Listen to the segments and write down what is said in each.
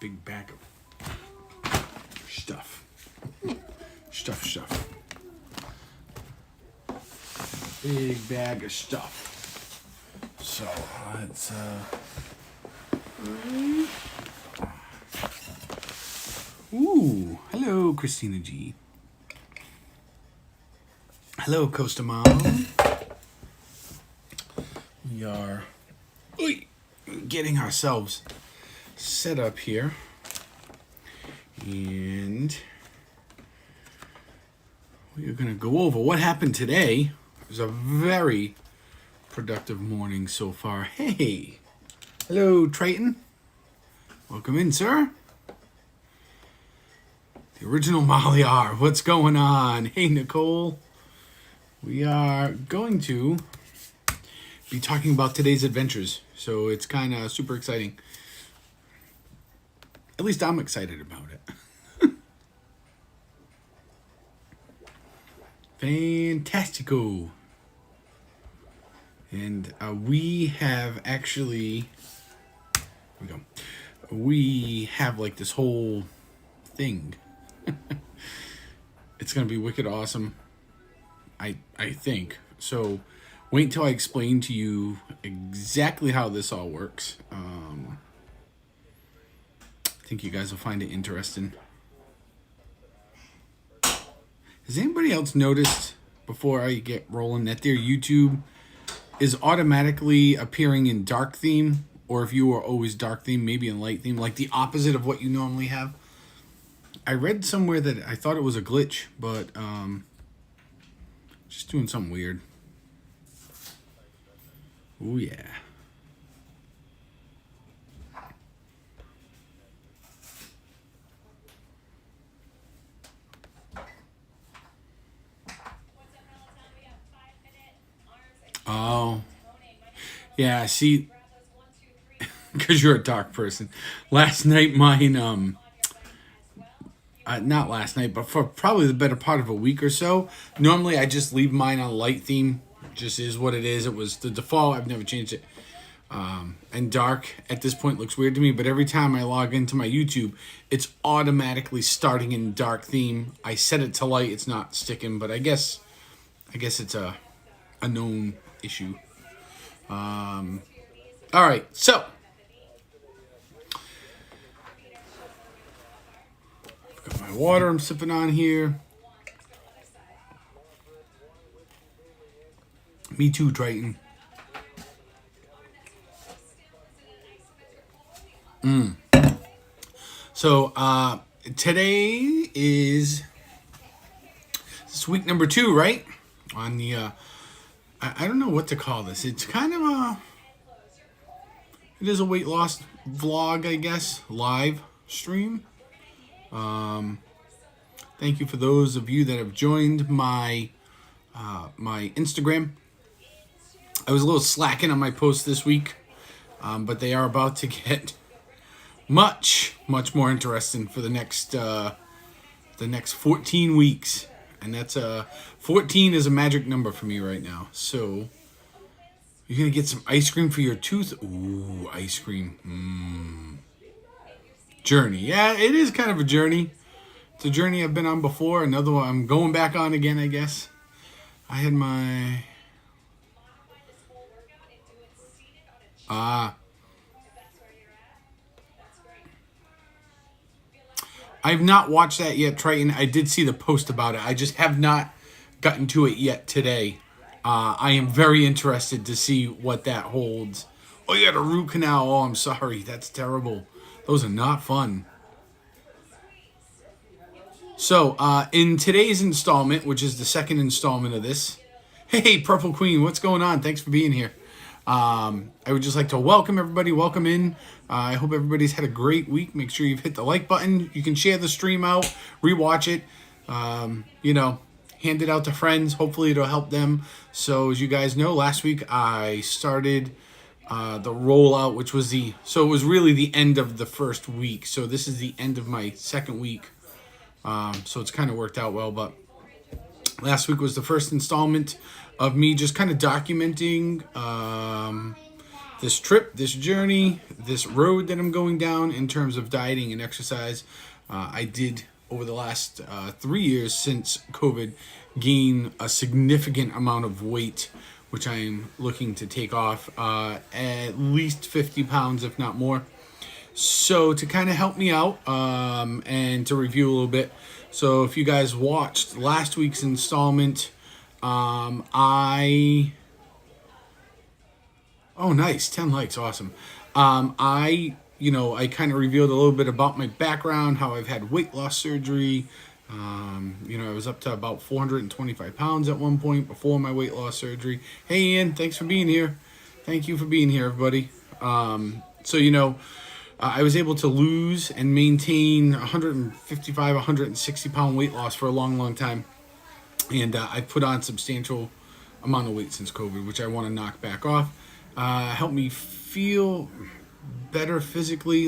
big bag of stuff. Stuff. Big bag of stuff. So let's Ooh, hello Christina G. Hello Costa Mom. We are getting ourselves set up here. And we're going to go over what happened today. It was a very productive morning so far. Hey, hello Triton. Welcome in, sir. The original Maliar. What's going on? Hey, Nicole. We are going to be talking about today's adventures. So it's kind of super exciting. At least I'm excited about it. Fantastico. And we have actually... Here we go. We have like this whole thing. It's going to be wicked awesome. I think. So wait until I explain to you exactly how this all works. I think you guys will find it interesting. Has anybody else noticed, before I get rolling, that their YouTube is automatically appearing in dark theme? Or if you are always dark theme, maybe in light theme, like the opposite of what you normally have? I read somewhere that I thought it was a glitch, but just doing something weird. Oh yeah. Oh. Yeah, see, because you're a dark person. Last night, mine, not last night, but for probably the better part of a week or so, normally I just leave mine on light theme. Just is what it is. It was the default. I've never changed it. And dark at this point looks weird to me, but every time I log into my YouTube, it's automatically starting in dark theme. I set it to light. It's not sticking, but I guess it's a known issue. All right, so got my water I'm sipping on here. Me too, Triton. So today is this week number 2, right? On the I don't know what to call this. It's kind of it is a weight loss vlog, I guess, live stream. Thank you for those of you that have joined my my Instagram. I was a little slacking on my posts this week, but they are about to get much more interesting for the next 14 weeks, and that's 14 is a magic number for me right now. So you're gonna get some ice cream for your tooth. Ooh, ice cream. Journey. Yeah, it is kind of a journey. It's a journey I've been on before. Another one I'm going back on again, I guess. I had my I've not watched that yet, Triton. I did see the post about it. I just have not gotten to it yet today. I am very interested to see what that holds. Oh, you got a root canal. Oh, I'm sorry. That's terrible. Those are not fun. So, in today's installment, which is the second installment of this, hey, Purple Queen, what's going on? Thanks for being here. I would just like to welcome everybody. Welcome in. I hope everybody's had a great week. Make sure you've hit the like button. You can share the stream out, rewatch it, hand it out to friends. Hopefully it'll help them. So as you guys know, last week I started the rollout, which was it was really the end of the first week. So this is the end of my second week. So it's kind of worked out well, but last week was the first installment of me just kind of documenting this trip, this journey, this road that I'm going down in terms of dieting and exercise. I did, over the last 3 years since COVID, gain a significant amount of weight, which I am looking to take off at least 50 pounds, if not more. So to kind of help me out and to review a little bit. So if you guys watched last week's installment, oh nice, 10 likes, awesome. I kind of revealed a little bit about my background, how I've had weight loss surgery. I was up to about 425 pounds at one point before my weight loss surgery. Hey Ian, thanks for being here. Thank you for being here, everybody. I was able to lose and maintain 155, 160 pound weight loss for a long, long time. And I've put on substantial amount of weight since COVID, which I want to knock back off. Help me feel better physically.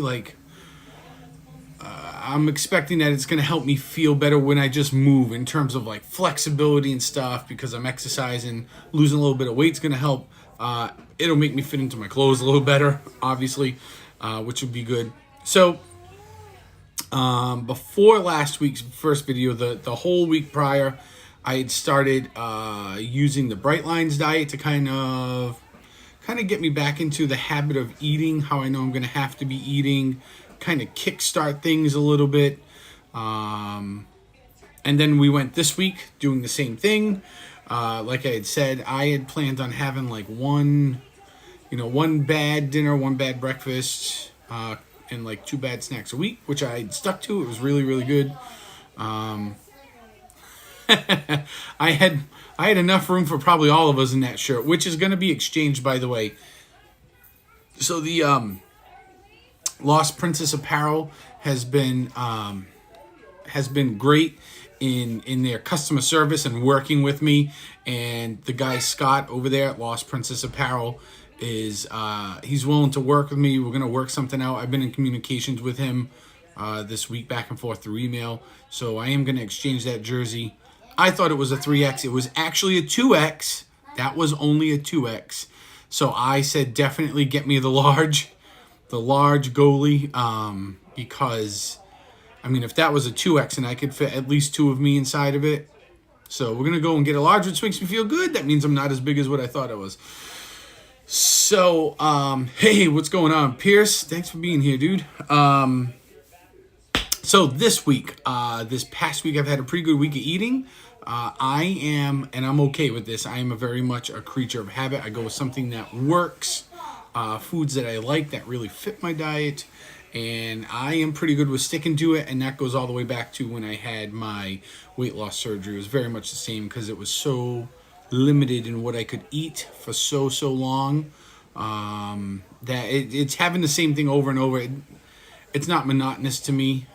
I'm expecting that it's going to help me feel better when I just move in terms of like flexibility and stuff, because I'm exercising. Losing a little bit of weight's going to help. It'll make me fit into my clothes a little better, obviously. Which would be good. So, before last week's first video, the whole week prior, I had started using the Bright Lines diet to kind of get me back into the habit of eating how I know I'm going to have to be eating, kind of kickstart things a little bit. And then we went this week doing the same thing. Like I had said, I had planned on having like one bad dinner, one bad breakfast, and like 2 bad snacks a week, which I stuck to. It was really, really good. I had enough room for probably all of us in that shirt, which is going to be exchanged, by the way. So the Lost Princess apparel has been great in their customer service and working with me. And the guy Scott over there at Lost Princess Apparel is he's willing to work with me. We're going to work something out. I've been in communications with him this week, back and forth through email. So I am going to exchange that jersey. I thought it was a 3X. It was actually a 2X. That was only a 2X. So I said, definitely get me the large goalie, because, I mean, if that was a 2X and I could fit at least 2 of me inside of it. So we're going to go and get a large, which makes me feel good. That means I'm not as big as what I thought I was. So, hey, what's going on? Pierce, thanks for being here, dude. So this week, this past week, I've had a pretty good week of eating. I'm okay with this. I am very much a creature of habit. I go with something that works, foods that I like, that really fit my diet, and I am pretty good with sticking to it, and that goes all the way back to when I had my weight loss surgery. It was very much the same because it was so limited in what I could eat for so long, that it's having the same thing over and over. It's not monotonous to me,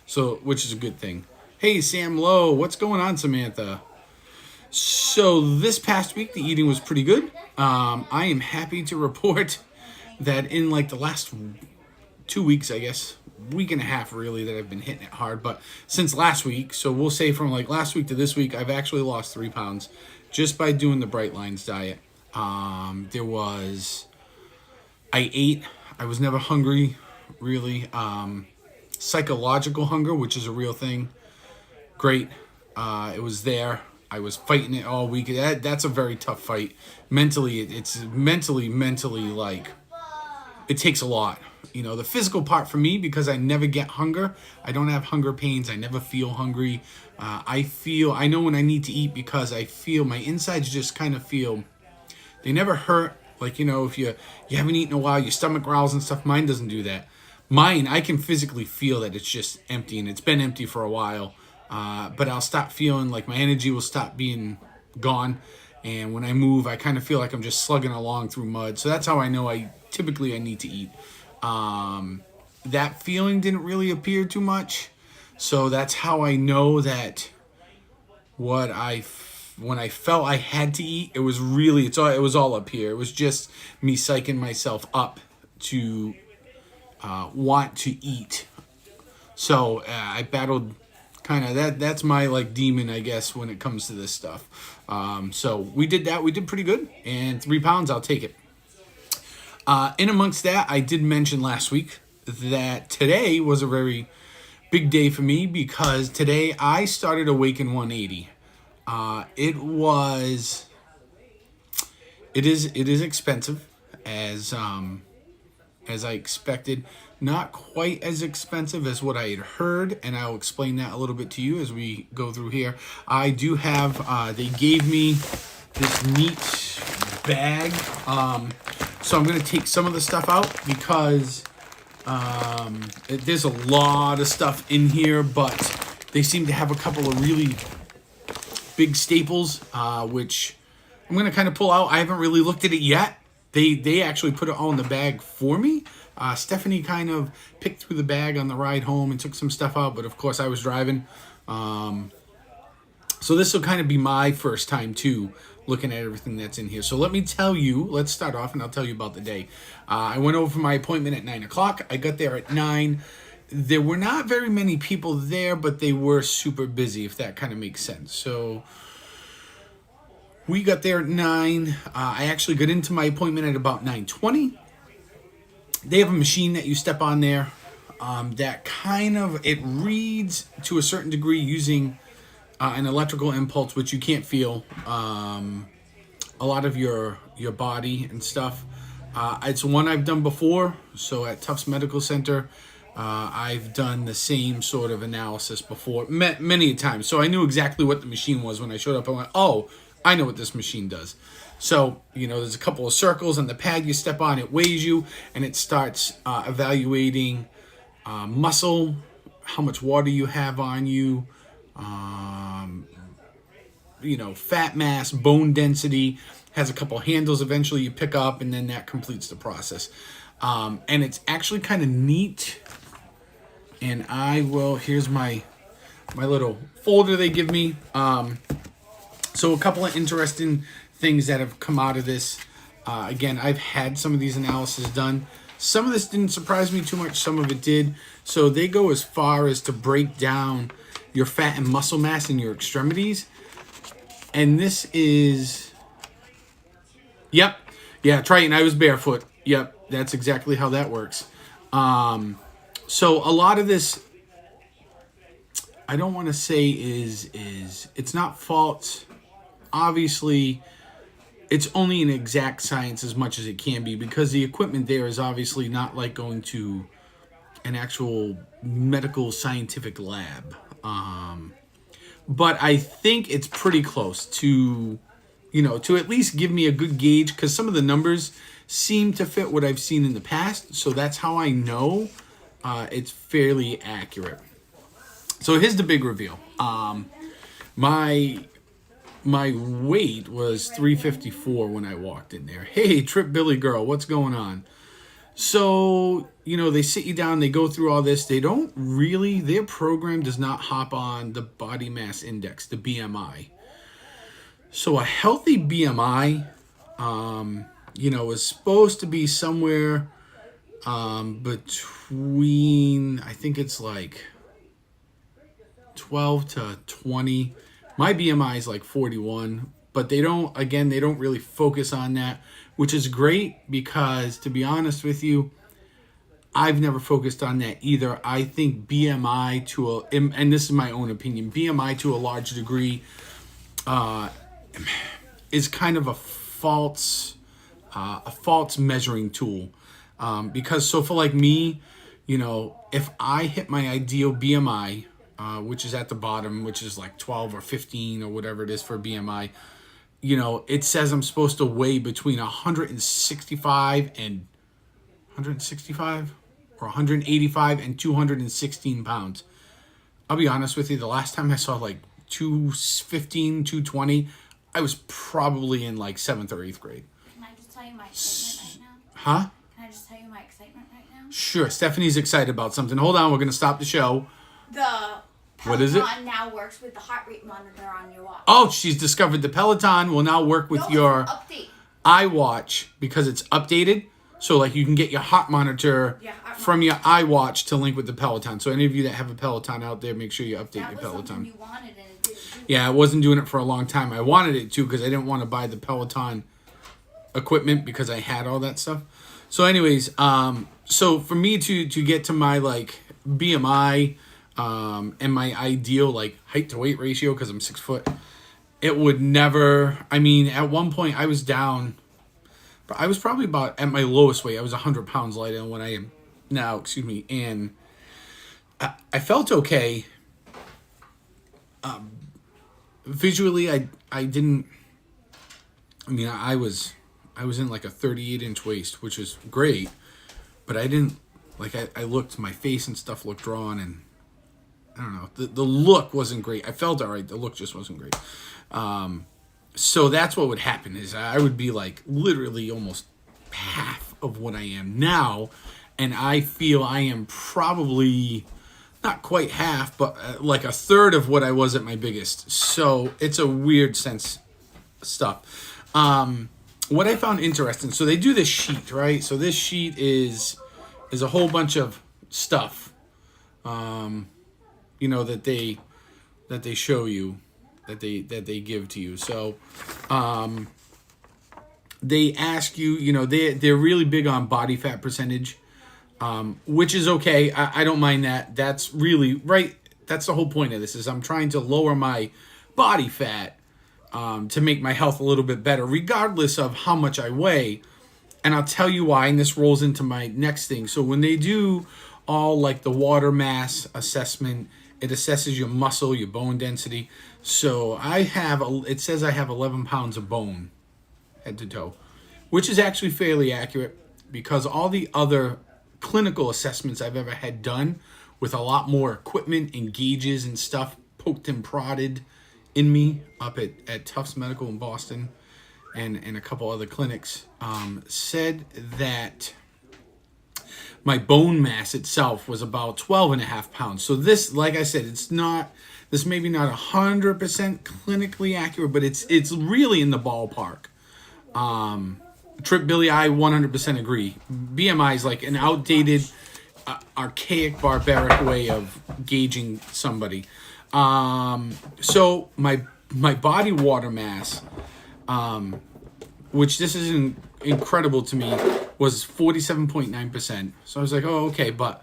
so which is a good thing. Hey, Sam Lowe, what's going on, Samantha? So this past week, the eating was pretty good. I am happy to report that in like the last 2 weeks, I guess, week and a half really, that I've been hitting it hard. But since last week, so we'll say from like last week to this week, I've actually lost 3 pounds just by doing the Bright Lines diet. I was never hungry, really. Psychological hunger, which is a real thing. Great. It was there. I was fighting it all week. That's a very tough fight. Mentally, it's mentally like, it takes a lot. The physical part for me, because I never get hunger. I don't have hunger pains. I never feel hungry. I know when I need to eat, because I feel my insides just kind of feel, they never hurt. Like, if you haven't eaten in a while, your stomach growls and stuff. Mine doesn't do that. Mine, I can physically feel that it's just empty, and it's been empty for a while. But I'll stop feeling like my energy will stop being gone. And when I move, I kind of feel like I'm just slugging along through mud. So that's how I know I need to eat. That feeling didn't really appear too much. So that's how I know that when I felt I had to eat, it was all up here. It was just me psyching myself up to want to eat. So I battled kind of that's my like demon, I guess, when it comes to this stuff. So we did that. We did pretty good. And 3 pounds, I'll take it. In amongst that, I did mention last week that today was a very big day for me because today I started Awaken 180. It is expensive as I expected. Not quite as expensive as what I had heard, and I'll explain that a little bit to you as we go through here. I do have, they gave me this neat bag, so I'm going to take some of the stuff out because there's a lot of stuff in here, but they seem to have a couple of really big staples, which I'm going to kind of pull out. I haven't really looked at it yet. They actually put it all in the bag for me. Stephanie kind of picked through the bag on the ride home and took some stuff out, but of course I was driving. So this will kind of be my first time too, looking at everything that's in here. So let me tell you, let's start off and I'll tell you about the day. I went over for my appointment at 9 o'clock. I got there at 9. There were not very many people there, but they were super busy, if that kind of makes sense. So we got there at 9. I actually got into my appointment at about 9:20. They have a machine that you step on there that kind of, it reads to a certain degree using an electrical impulse, which you can't feel a lot of your body and stuff. It's one I've done before. So at Tufts Medical Center, I've done the same sort of analysis before many times. So I knew exactly what the machine was when I showed up. I went, oh, I know what this machine does. So, there's a couple of circles on the pad you step on. It weighs you, and it starts evaluating muscle, how much water you have on you, fat mass, bone density. Has a couple of handles eventually you pick up, and then that completes the process. And it's actually kind of neat. And here's my little folder they give me. So a couple of interesting things that have come out of this. Again, I've had some of these analyses done. Some of this didn't surprise me too much. Some of it did. So they go as far as to break down your fat and muscle mass in your extremities. And this is... Yep. Yeah, Triton, I was barefoot. Yep, that's exactly how that works. So a lot of this, I don't want to say is it's not false. Obviously, it's only an exact science as much as it can be because the equipment there is obviously not like going to an actual medical scientific lab. But I think it's pretty close to, to at least give me a good gauge because some of the numbers seem to fit what I've seen in the past. So that's how I know it's fairly accurate. So here's the big reveal. My weight was 354 when I walked in there. Hey, Trip Billy girl, what's going on? So, they sit you down, they go through all this. They don't really, their program does not hop on the body mass index, the BMI. So a healthy BMI, is supposed to be somewhere between, I think it's like 12 to 20. My BMI is like 41, but they don't really focus on that, which is great because, to be honest with you, I've never focused on that either. I think BMI and this is my own opinion, BMI to a large degree is kind of a false measuring tool. Because so for like me, if I hit my ideal BMI, which is at the bottom, which is like 12 or 15 or whatever it is for BMI, it says I'm supposed to weigh between 165 or 185 and 216 pounds. I'll be honest with you, the last time I saw like 215, 220, I was probably in like 7th or 8th grade. Can I just tell you my excitement right now? Huh? Can I just tell you my excitement right now? Sure, Stephanie's excited about something. Hold on, we're going to stop the show. The What is it? Peloton now works with the heart rate monitor on your watch. Oh, she's discovered the Peloton will now work with your iWatch because it's updated. So like you can get your heart monitor from your iWatch to link with the Peloton. So any of you that have a Peloton out there, make sure you update your Peloton. You wanted and it didn't do Yeah, I wasn't doing it for a long time. I wanted it to because I didn't want to buy the Peloton equipment because I had all that stuff. So anyways, so for me to get to my like BMI and my ideal like height to weight ratio, because I'm 6 foot, it would never, I mean, at one point I was down, but I was probably about at my lowest weight. I was 100 pounds lighter than what I am now, and I felt okay. Visually, I didn't, I mean, I was in like a 38-inch waist, which is great, but I didn't, like, I looked, my face and stuff looked drawn, and I don't know, the look wasn't great. I felt all right, the look just wasn't great. So that's what would happen, is I would be like literally almost half of what I am now, and I feel I am probably not quite half, but like a third of what I was at my biggest. So it's a weird sense stuff. What I found interesting, so they do this sheet, right? So this sheet is a whole bunch of stuff, you know, that they show you, that they give to you. So they ask you, you know, they're really big on body fat percentage, which is okay. I don't mind that. That's really right. That's the whole point of this, is I'm trying to lower my body fat to make my health a little bit better, regardless of how much I weigh. And I'll tell you why, and this rolls into my next thing. So when they do all like the water mass assessment, it assesses your muscle, your bone density. So it says I have 11 pounds of bone, head to toe, which is actually fairly accurate, because all the other clinical assessments I've ever had done with a lot more equipment and gauges and stuff poked and prodded in me up at Tufts Medical in Boston and a couple other clinics, said that my bone mass itself was about 12.5 pounds. So this, like I said, this may be not 100% clinically accurate, but it's really in the ballpark. Trip Billy, I 100% agree. BMI is like an outdated, archaic, barbaric way of gauging somebody. So my body water mass, which this is incredible to me, was 47.9%. So I was like, oh, okay, but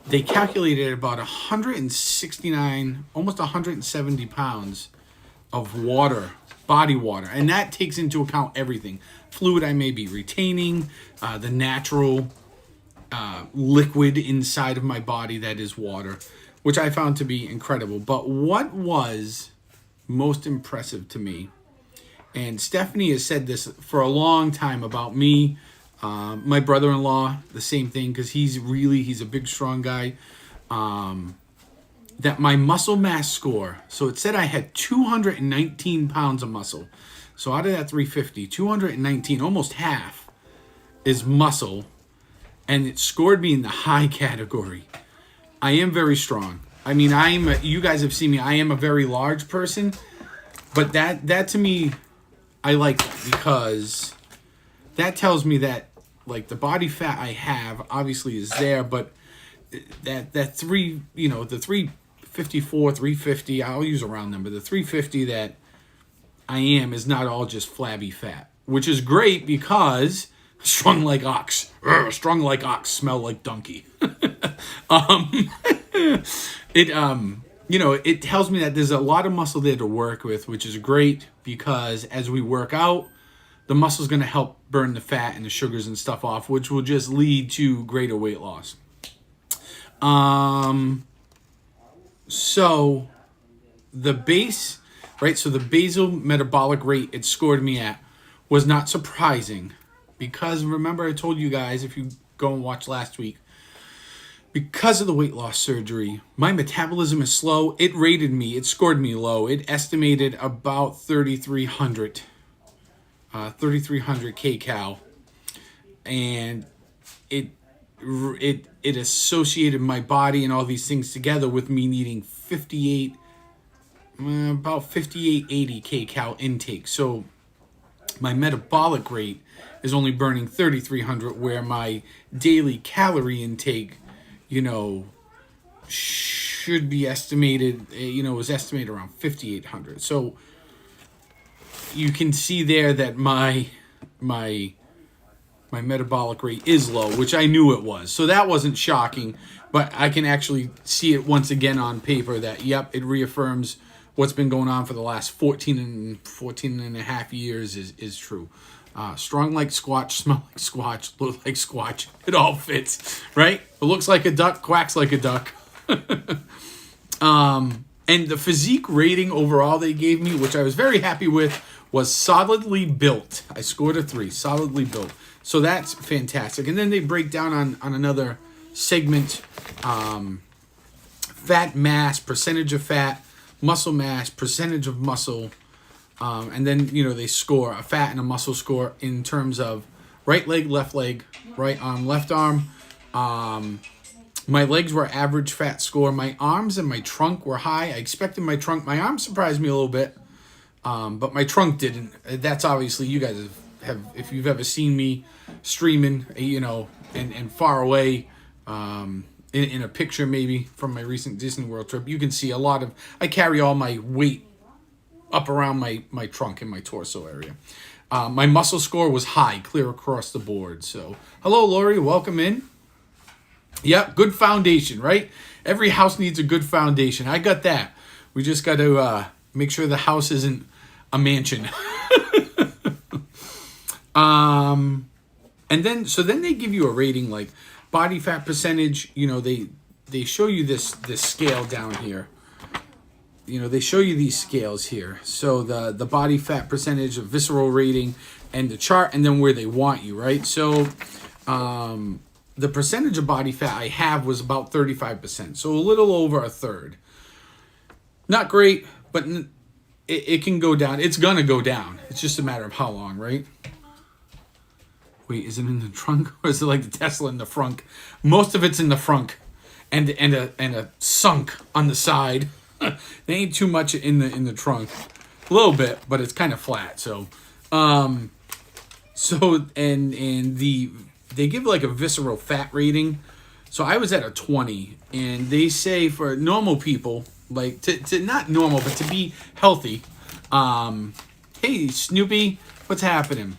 they calculated about 169, almost 170 pounds of water, body water, and that takes into account everything. Fluid I may be retaining, the natural liquid inside of my body that is water, which I found to be incredible. But what was most impressive to me, and Stephanie has said this for a long time about me, my brother-in-law, the same thing, because he's a big, strong guy, that my muscle mass score, so it said I had 219 pounds of muscle. So out of that 350, 219, almost half, is muscle, and it scored me in the high category. I am very strong. I mean, you guys have seen me, I am a very large person, but that to me, I like that, because that tells me that, like, the body fat I have obviously is there, but that the 354, 350, I'll use a round number, the 350 that I am is not all just flabby fat, which is great, because strong like ox, strong like ox, smell like donkey. It tells me that there's a lot of muscle there to work with, which is great, because as we work out, the muscle's going to help burn the fat and the sugars and stuff off, which will just lead to greater weight loss. So the base, right? So the basal metabolic rate it scored me at was not surprising, because remember I told you guys, if you go and watch last week, because of the weight loss surgery, my metabolism is slow. It scored me low. It estimated about 3,300 kcal, and it associated my body and all these things together with me needing 80 kcal intake. So my metabolic rate is only burning 3,300, where my daily calorie intake, should be estimated, was estimated around 5,800. So you can see there that my my metabolic rate is low, which I knew it was. So that wasn't shocking, but I can actually see it once again on paper that, yep, it reaffirms what's been going on for the last 14 and a half years is true. Strong like Squatch, smell like Squatch, look like Squatch. It all fits, right? It looks like a duck, quacks like a duck. And the physique rating overall they gave me, which I was very happy with, was solidly built. I scored a 3, solidly built. So that's fantastic. And then they break down on another segment, fat mass, percentage of fat, muscle mass, percentage of muscle, and then, they score a fat and a muscle score in terms of right leg, right arm, left arm. My legs were average fat score. My arms and my trunk were high. I expected my arms surprised me a little bit, but my trunk didn't. That's obviously, you guys have if you've ever seen me streaming, and far away, in a picture maybe from my recent Disney World trip, you can see I carry all my weight up around my trunk and my torso area. My muscle score was high, clear across the board. So, hello, Lori, welcome in. Yep, good foundation, right? Every house needs a good foundation. I got that. We just got to make sure the house isn't a mansion. And then they give you a rating like body fat percentage. They show you this scale down here. They show you these scales here. So the body fat percentage, of visceral rating, and the chart, and then where they want you, right? So the percentage of body fat I have was about 35%, so a little over a third. Not great, but it can go down. It's gonna go down. It's just a matter of how long, right? Wait, is it in the trunk, or is it like the Tesla in the front? Most of it's in the front, and a sunk on the side. There ain't too much in the trunk. A little bit, but it's kind of flat. So, they give like a visceral fat rating. So I was at a 20, and they say for normal people, like to not normal, but to be healthy. Hey Snoopy, what's happening?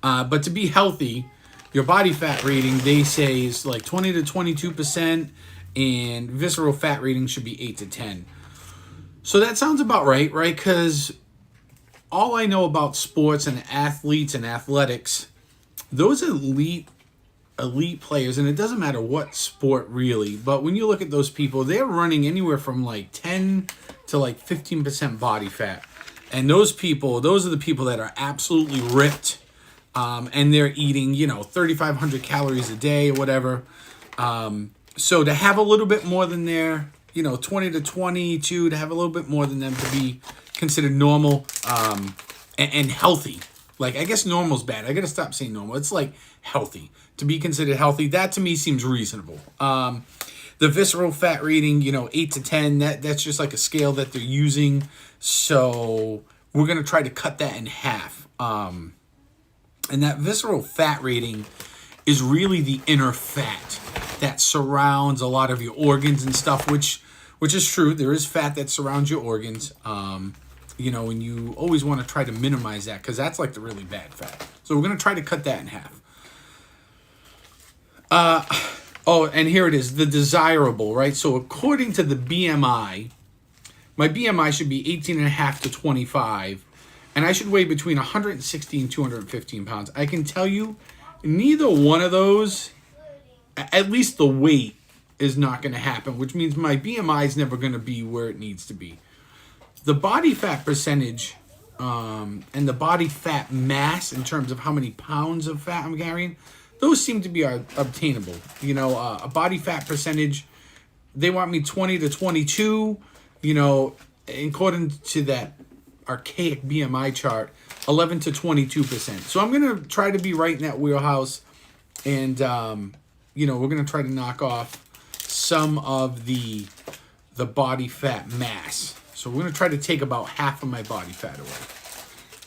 But to be healthy, your body fat rating, they say, is like 20 to 22%, and visceral fat rating should be 8 to 10. So that sounds about right? Because all I know about sports and athletes and athletics, those elite players, and it doesn't matter what sport really, but when you look at those people, they're running anywhere from like 10 to like 15% body fat. And those are the people that are absolutely ripped, and they're eating, 3,500 calories a day or whatever. So to have a little bit more than their, 20 to 22, to have a little bit more than them to be considered normal, and healthy. Like, I guess normal's bad. I got to stop saying normal. It's like healthy. To be considered healthy, that to me seems reasonable. The visceral fat rating, 8 to 10, that's just like a scale that they're using. So we're going to try to cut that in half. And that visceral fat rating is really the inner fat that surrounds a lot of your organs and stuff, which is true. There is fat that surrounds your organs. And you always want to try to minimize that, because that's like the really bad fat. So we're going to try to cut that in half. And here it is, the desirable, right? So according to the BMI, my BMI should be 18.5 to 25, and I should weigh between 160 and 215 pounds. I can tell you, neither one of those, at least the weight, is not going to happen, which means my BMI is never going to be where it needs to be. The body fat percentage, and the body fat mass in terms of how many pounds of fat I'm carrying, those seem to be obtainable. A body fat percentage, they want me 20 to 22, according to that archaic BMI chart, 11 to 22%. So I'm going to try to be right in that wheelhouse, and, we're going to try to knock off some of the body fat mass. So we're going to try to take about half of my body fat away.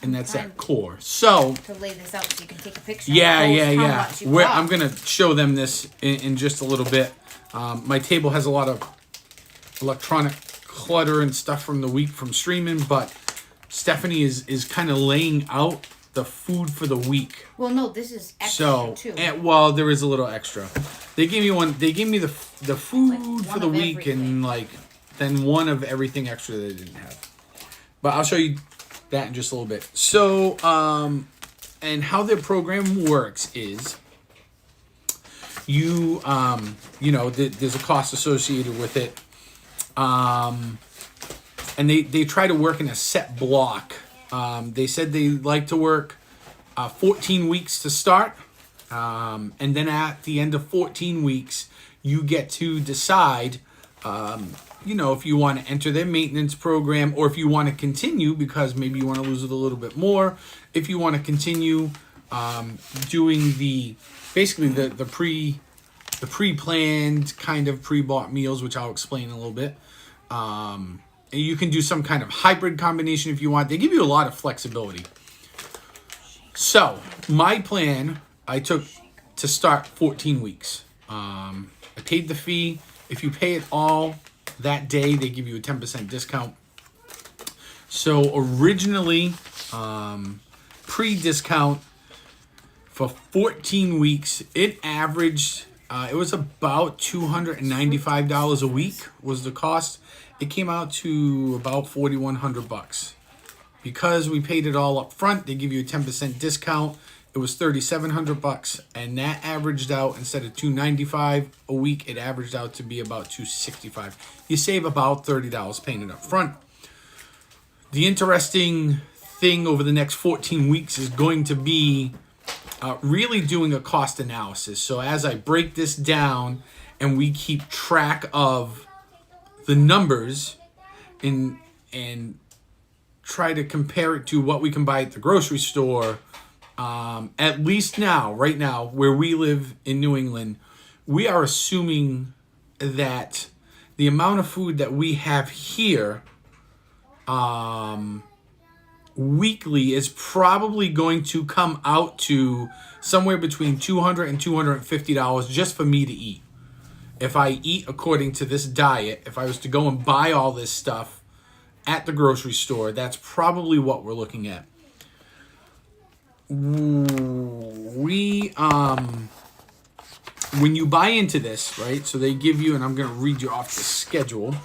And that's that core. So to lay this out so you can take a picture. Yeah. Where I'm going to show them this in just a little bit. My table has a lot of electronic clutter and stuff from the week from streaming, but Stephanie is kind of laying out the food for the week. Well, no, this is extra So, too. and, well, there is a little extra. They gave me one. They gave me the food Like for one the of week everything. and like then one of everything extra that they didn't have. But I'll show you that in just a little bit. So, and how their program works is you there's a cost associated with it. And they try to work in a set block. They said they like to work 14 weeks to start. And then at the end of 14 weeks, you get to decide, if you want to enter their maintenance program or if you want to continue because maybe you want to lose it a little bit more. If you want to continue doing the pre-planned kind of pre-bought meals, which I'll explain in a little bit. You can do some kind of hybrid combination if you want. They give you a lot of flexibility. So, my plan, I took to start 14 weeks. I paid the fee. If you pay it all that day, they give you a 10% discount. So, originally, pre-discount for 14 weeks, it averaged, it was about $295 a week was the cost. It came out to about $4,100. Because we paid it all up front, they give you a 10% discount. It was $3,700, and that averaged out, instead of $295 a week, it averaged out to be about $265. You save about $30 paying it up front. The interesting thing over the next 14 weeks is going to be really doing a cost analysis. So as I break this down and we keep track of the numbers and try to compare it to what we can buy at the grocery store, at least right now, where we live in New England, we are assuming that the amount of food that we have here weekly is probably going to come out to somewhere between $200 and $250 just for me to eat. If I eat according to this diet, if I was to go and buy all this stuff at the grocery store, that's probably what we're looking at. When you buy into this, right? So they give you, and I'm going to read you off the schedule.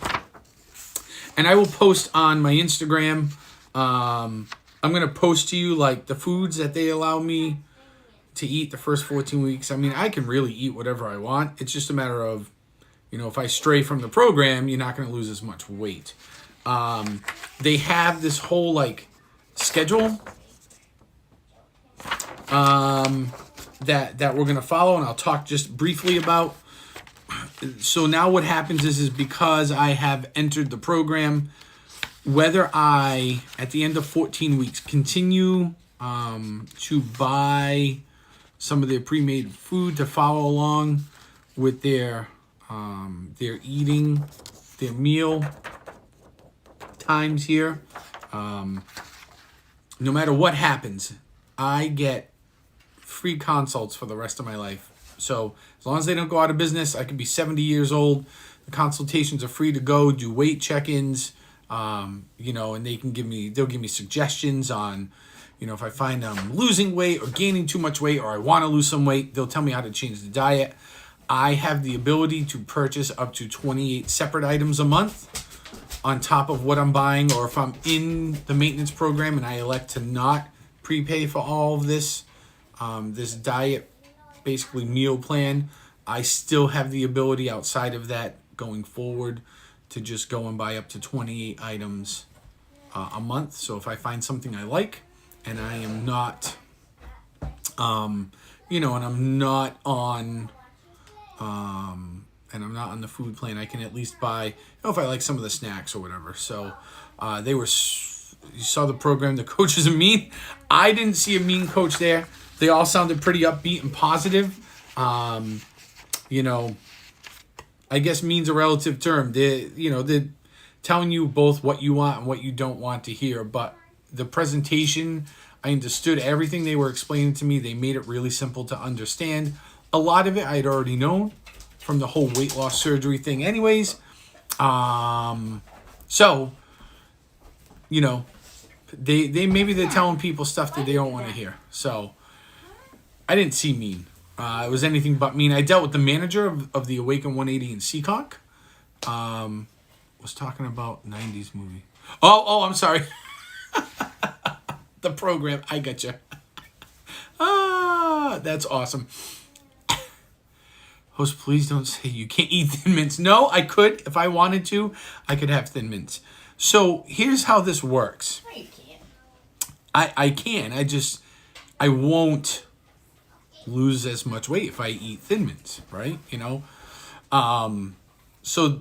And I will post on my Instagram. I'm going to post to you like the foods that they allow me to eat the first 14 weeks. I mean, I can really eat whatever I want. It's just a matter of, if I stray from the program, you're not going to lose as much weight. They have this whole like schedule that we're going to follow, and I'll talk just briefly about. So now what happens is because I have entered the program, whether I, at the end of 14 weeks, continue to buy some of their pre-made food to follow along with their eating, their meal times here. No matter what happens, I get free consults for the rest of my life. So as long as they don't go out of business, I could be 70 years old. The consultations are free to go, do weight check-ins, and they'll give me suggestions on, if I find I'm losing weight or gaining too much weight or I want to lose some weight, they'll tell me how to change the diet. I have the ability to purchase up to 28 separate items a month on top of what I'm buying, or if I'm in the maintenance program and I elect to not prepay for all of this, this diet, basically meal plan, I still have the ability outside of that going forward to just go and buy up to 28 items a month. So if I find something I like and I am not, and I'm not on, the food plan, I can at least buy, if I like some of the snacks or whatever. So you saw the program, the coaches are mean. I didn't see a mean coach there. They all sounded pretty upbeat and positive. I guess mean's a relative term. They're telling you both what you want and what you don't want to hear. But the presentation, I understood everything they were explaining to me. They made it really simple to understand. A lot of it I had already known from the whole weight loss surgery thing anyways. they're telling people stuff that they don't want to hear. So I didn't see mean. It was anything but mean. I dealt with the manager of the Awaken 180 in Seacock. Was talking about 90s movie. Oh, I'm sorry. The program. I gotcha. That's awesome. Host, please don't say you can't eat Thin Mints. No, I could. If I wanted to, I could have Thin Mints. So here's how this works. No, you can't. I can. I won't lose as much weight if I eat Thin Mints, right? You know? So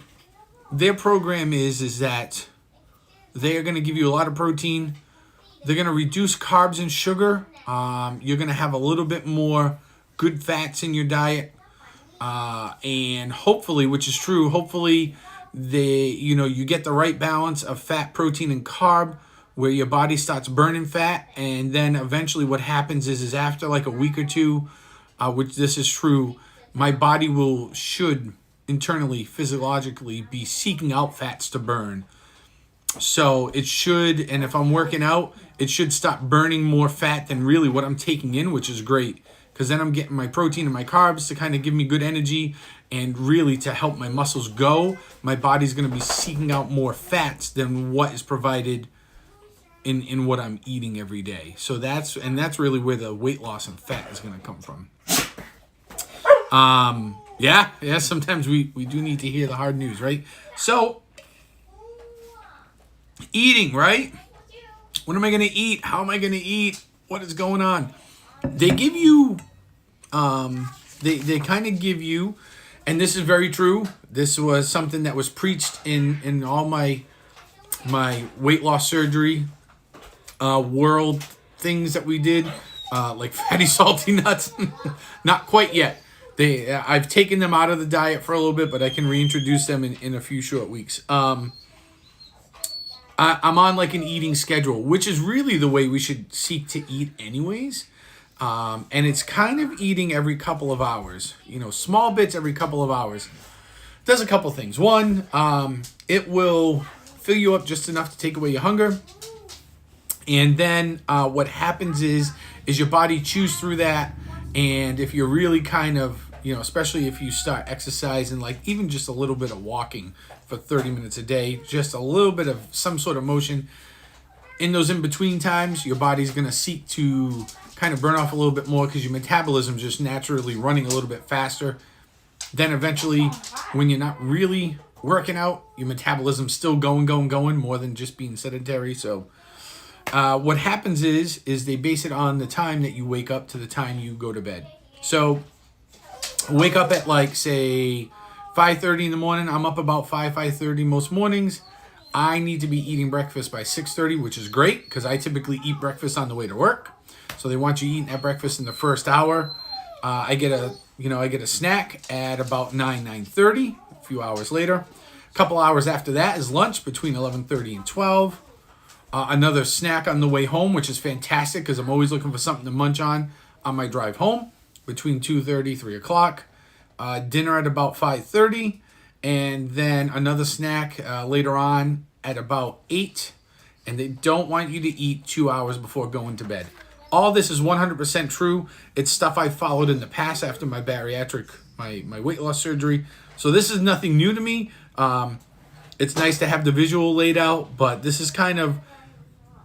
their program is that they are going to give you a lot of protein. They're going to reduce carbs and sugar. You're going to have a little bit more good fats in your diet. And hopefully, which is true, hopefully you get the right balance of fat, protein, and carb where your body starts burning fat. And then eventually what happens is after like a week or two, which this is true, my body should internally, physiologically be seeking out fats to burn. So it should, and if I'm working out, it should stop burning more fat than really what I'm taking in, which is great. Because then I'm getting my protein and my carbs to kind of give me good energy and really to help my muscles go. My body's going to be seeking out more fats than what is provided in what I'm eating every day. So that's really where the weight loss and fat is going to come from. Yeah, sometimes we do need to hear the hard news, right? So, eating, right? What am I going to eat? How am I going to eat? What is going on? They give you, they kind of give you, and this is very true. This was something that was preached in all my weight loss surgery world things that we did, like fatty salty nuts. Not quite yet. I've taken them out of the diet for a little bit, but I can reintroduce them in a few short weeks. I'm on like an eating schedule, which is really the way we should seek to eat anyways. And it's kind of eating every couple of hours, small bits every couple of hours. Does a couple things. One, it will fill you up just enough to take away your hunger. And then what happens is your body chews through that. And if you're really kind of, especially if you start exercising, like even just a little bit of walking for 30 minutes a day, just a little bit of some sort of motion, in those in-between times, your body's going to seek to kind of burn off a little bit more because your metabolism is just naturally running a little bit faster. Then eventually, when you're not really working out, your metabolism's still going more than just being sedentary. So what happens is they base it on the time that you wake up to the time you go to bed. So wake up at like, say, 5:30 in the morning. I'm up about 5:30 most mornings. I need to be eating breakfast by 6:30, which is great because I typically eat breakfast on the way to work. So they want you eating at breakfast in the first hour. I get a snack at about 9:30, a few hours later. A couple hours after that is lunch between 11:30 and 12. Another snack on the way home, which is fantastic because I'm always looking for something to munch on my drive home between 2:30, 3 o'clock. Dinner at about 5:30. And then another snack later on at about 8. And they don't want you to eat 2 hours before going to bed. All this is 100% true. It's stuff I followed in the past after my bariatric, my weight loss surgery. So this is nothing new to me. It's nice to have the visual laid out, but this is kind of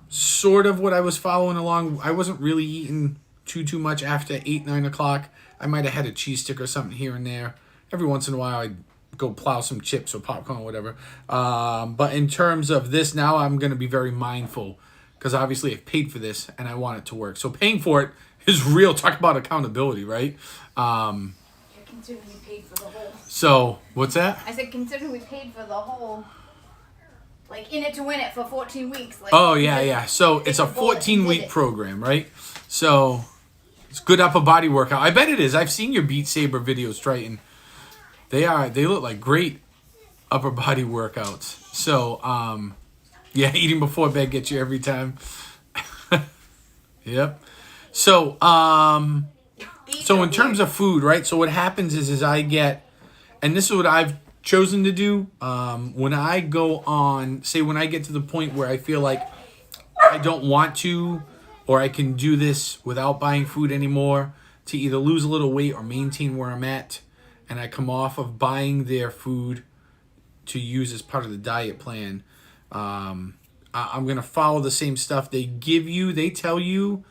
sort of what I was following along. I wasn't really eating too much after 8, 9 o'clock. I might have had a cheese stick or something here and there. Every once in a while, I'd go plow some chips or popcorn or whatever. But in terms of this now, I'm going to be very mindful because obviously I've paid for this and I want it to work. So paying for it is real. Talk about accountability, right? Considering we paid for the whole. So, what's that? I said, considering we paid for the whole, like, in it to win it for 14 weeks. Like, Oh, yeah. So, it's a 14-week program, right? So, it's good upper body workout. I bet it is. I've seen your Beat Saber videos, Triton. They look like great upper body workouts. So, yeah, eating before bed gets you every time. Yep. So, in terms of food, right? So what happens is I get, and this is what I've chosen to do, when I go on, say when I get to the point where I feel like I don't want to, or I can do this without buying food anymore to either lose a little weight or maintain where I'm at. And I come off of buying their food to use as part of the diet plan. I'm going to follow the same stuff they give you. They tell you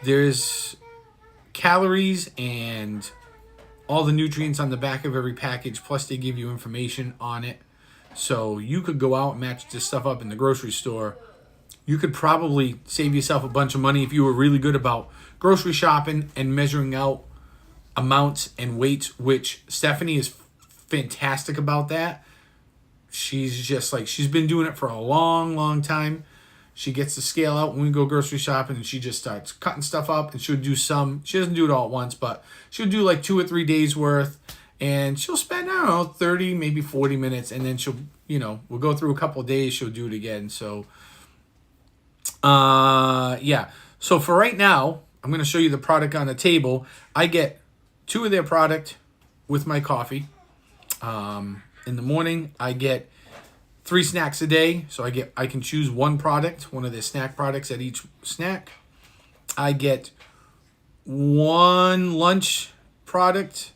there's calories and all the nutrients on the back of every package, plus they give you information on it. So you could go out and match this stuff up in the grocery store. You could probably save yourself a bunch of money if you were really good about grocery shopping and measuring out amounts and weights, which Stephanie is fantastic about that. She's just like, she's been doing it for a long, long time. She gets the scale out when we go grocery shopping, and she just starts cutting stuff up, and she'll do some. She doesn't do it all at once, but she'll do like 2 or 3 days worth, and she'll spend, I don't know, 30, maybe 40 minutes, and then she'll, we'll go through a couple of days, she'll do it again. So, yeah. So for right now, I'm going to show you the product on the table. I get 2 of their product with my coffee. In the morning, I get 3 snacks a day, so I can choose one product, one of their snack products at each snack. I get 1 lunch product,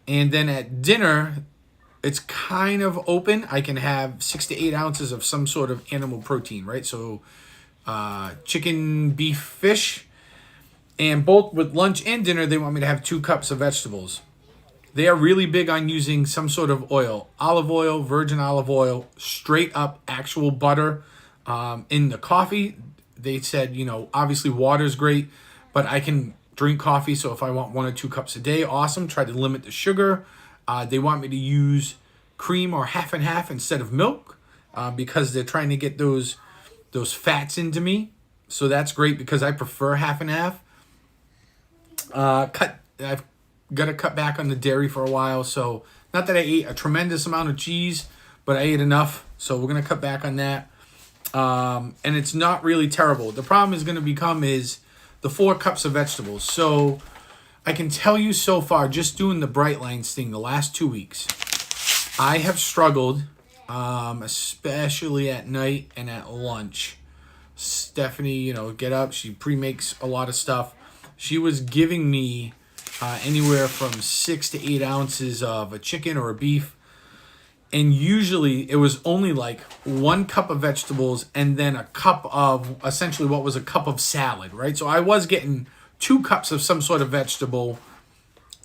and then at dinner, it's kind of open. I can have 6 to 8 ounces of some sort of animal protein, right? So chicken, beef, fish, and both with lunch and dinner, they want me to have 2 cups of vegetables. They are really big on using some sort of oil, olive oil, virgin olive oil, straight up actual butter in the coffee. They said, obviously water is great, but I can drink coffee. So if I want 1 or 2 cups a day, awesome. Try to limit the sugar. They want me to use cream or half and half instead of milk because they're trying to get those fats into me. So that's great because I prefer half and half. I've got to cut back on the dairy for a while. So not that I ate a tremendous amount of cheese, but I ate enough. So we're going to cut back on that. And it's not really terrible. The problem is going to become is the 4 cups of vegetables. So I can tell you so far, just doing the Bright Lines thing the last 2 weeks, I have struggled, especially at night and at lunch. Stephanie, get up. She pre-makes a lot of stuff. She was giving me anywhere from 6 to 8 ounces of a chicken or a beef. And usually it was only like 1 cup of vegetables and then a cup of essentially what was a cup of salad, right? So I was getting 2 cups of some sort of vegetable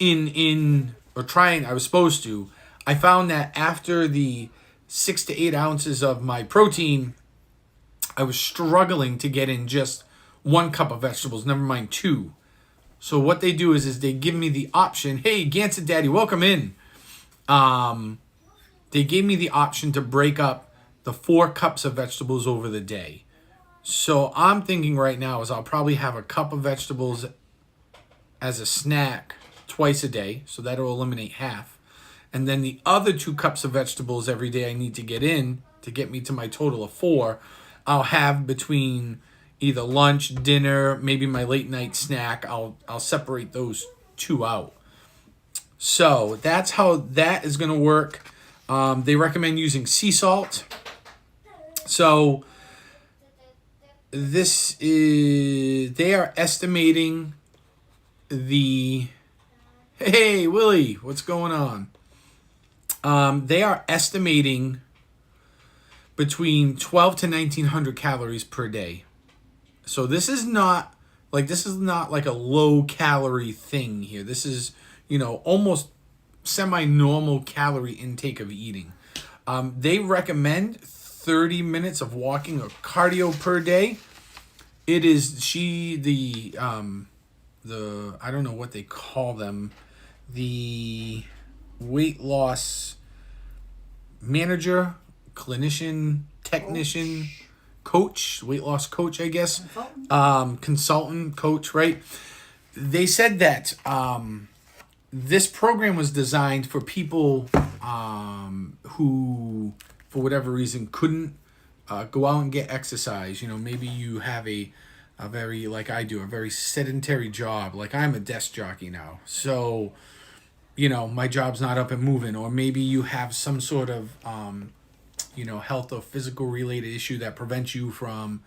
I was supposed to. I found that after the 6 to 8 ounces of my protein, I was struggling to get in just 1 cup of vegetables, never mind 2. So what they do is they give me the option. Hey, Gansett Daddy, welcome in. They gave me the option to break up the 4 cups of vegetables over the day. So I'm thinking right now is I'll probably have a cup of vegetables as a snack twice a day. So that'll eliminate half. And then the other 2 cups of vegetables every day I need to get in to get me to my total of 4. I'll have between either lunch, dinner, maybe my late night snack. I'll separate those 2 out. So that's how that is going to work. They recommend using sea salt. So they are estimating hey, Willie, what's going on? They are estimating between 12 to 1900 calories per day. So this is not like a low calorie thing here. This is, almost semi-normal calorie intake of eating. They recommend 30 minutes of walking or cardio per day. It is the I don't know what they call them, the weight loss manager, clinician, technician, coach, weight loss coach, I guess, consultant, coach, right? They said that this program was designed for people who, for whatever reason, couldn't go out and get exercise. Maybe you have a very, like I do, a very sedentary job. Like I'm a desk jockey now. So, my job's not up and moving. Or maybe you have some sort of health or physical related issue that prevents you from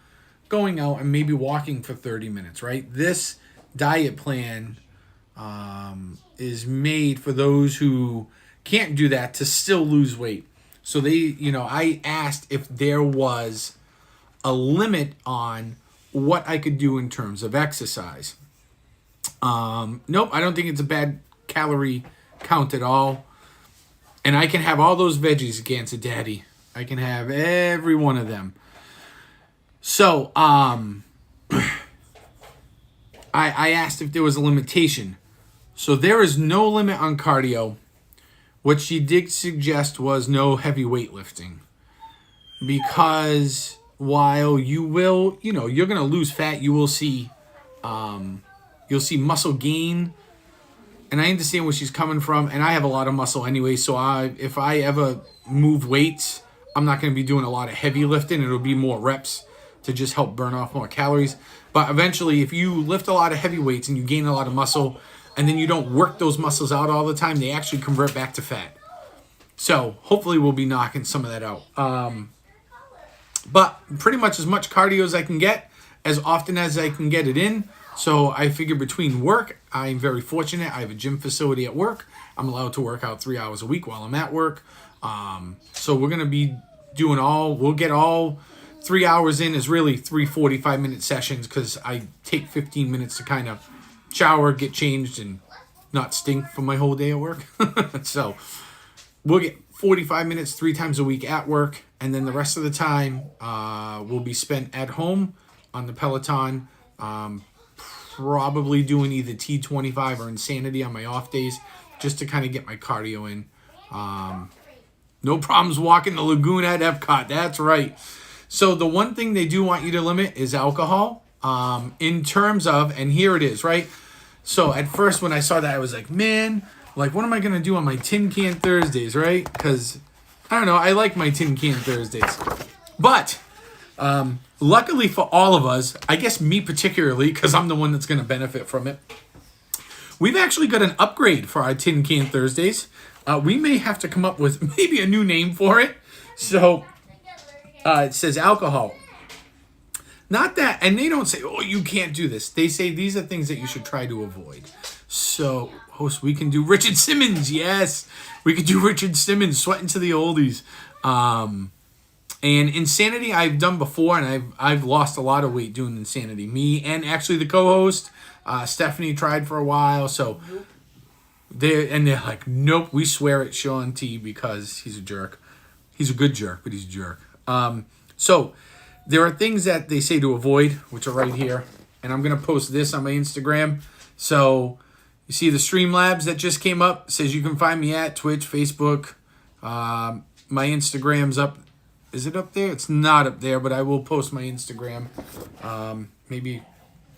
going out and maybe walking for 30 minutes, right? This diet plan is made for those who can't do that to still lose weight. So I asked if there was a limit on what I could do in terms of exercise. Nope, I don't think it's a bad calorie count at all. And I can have all those veggies against a daddy. I can have every one of them. So, I asked if there was a limitation. So there is no limit on cardio. What she did suggest was no heavy weightlifting. Because while you will, you're going to lose fat, you'll see muscle gain. And I understand where she's coming from. And I have a lot of muscle anyway. So if I ever move weights, I'm not going to be doing a lot of heavy lifting. It'll be more reps to just help burn off more calories. But eventually, if you lift a lot of heavy weights and you gain a lot of muscle, and then you don't work those muscles out all the time, they actually convert back to fat. So hopefully we'll be knocking some of that out. But pretty much as much cardio as I can get, as often as I can get it in. So I figure between work, I'm very fortunate. I have a gym facility at work. I'm allowed to work out 3 hours a week while I'm at work. So we're going to be doing we'll get all 3 hours in is really 3 45-minute sessions because I take 15 minutes to kind of shower, get changed, and not stink for my whole day at work. So we'll get 45 minutes 3 times a week at work, and then the rest of the time will be spent at home on the Peloton, probably doing either T25 or Insanity on my off days just to kind of get my cardio in. No problems walking the lagoon at Epcot. That's right. So the one thing they do want you to limit is alcohol in terms of, and here it is, right? So at first when I saw that, I was like, man, what am I going to do on my Tin Can Thursdays, right? Because, I don't know, I like my Tin Can Thursdays. But luckily for all of us, I guess me particularly, because I'm the one that's going to benefit from it, we've actually got an upgrade for our Tin Can Thursdays. We may have to come up with maybe a new name for it. So it says alcohol. Not that, and they don't say, oh, you can't do this. They say these are things that you should try to avoid. So, host, we can do Richard Simmons. Yes, we could do Richard Simmons, Sweating to the Oldies. And Insanity I've done before, and I've lost a lot of weight doing Insanity. Me and actually the co-host, Stephanie, tried for a while. So they're like, nope, we swear at Sean T because he's a jerk. He's a good jerk, but he's a jerk. So there are things that they say to avoid, which are right here. And I'm going to post this on my Instagram. So you see the Streamlabs that just came up. It says you can find me at Twitch, Facebook. My Instagram's up. Is it up there? It's not up there, but I will post my Instagram. Maybe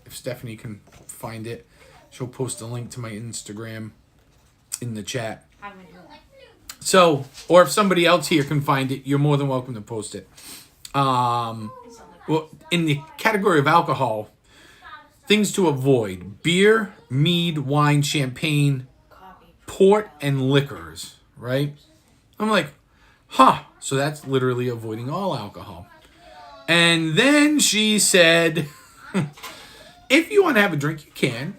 if Stephanie can find it, she'll post a link to my Instagram in the chat. I would do it. So, or if somebody else here can find it, you're more than welcome to post it. Well, in the category of alcohol, things to avoid: beer, mead, wine, champagne, port, and liquors, right? I'm like, so that's literally avoiding all alcohol. And then she said, if you want to have a drink, you can.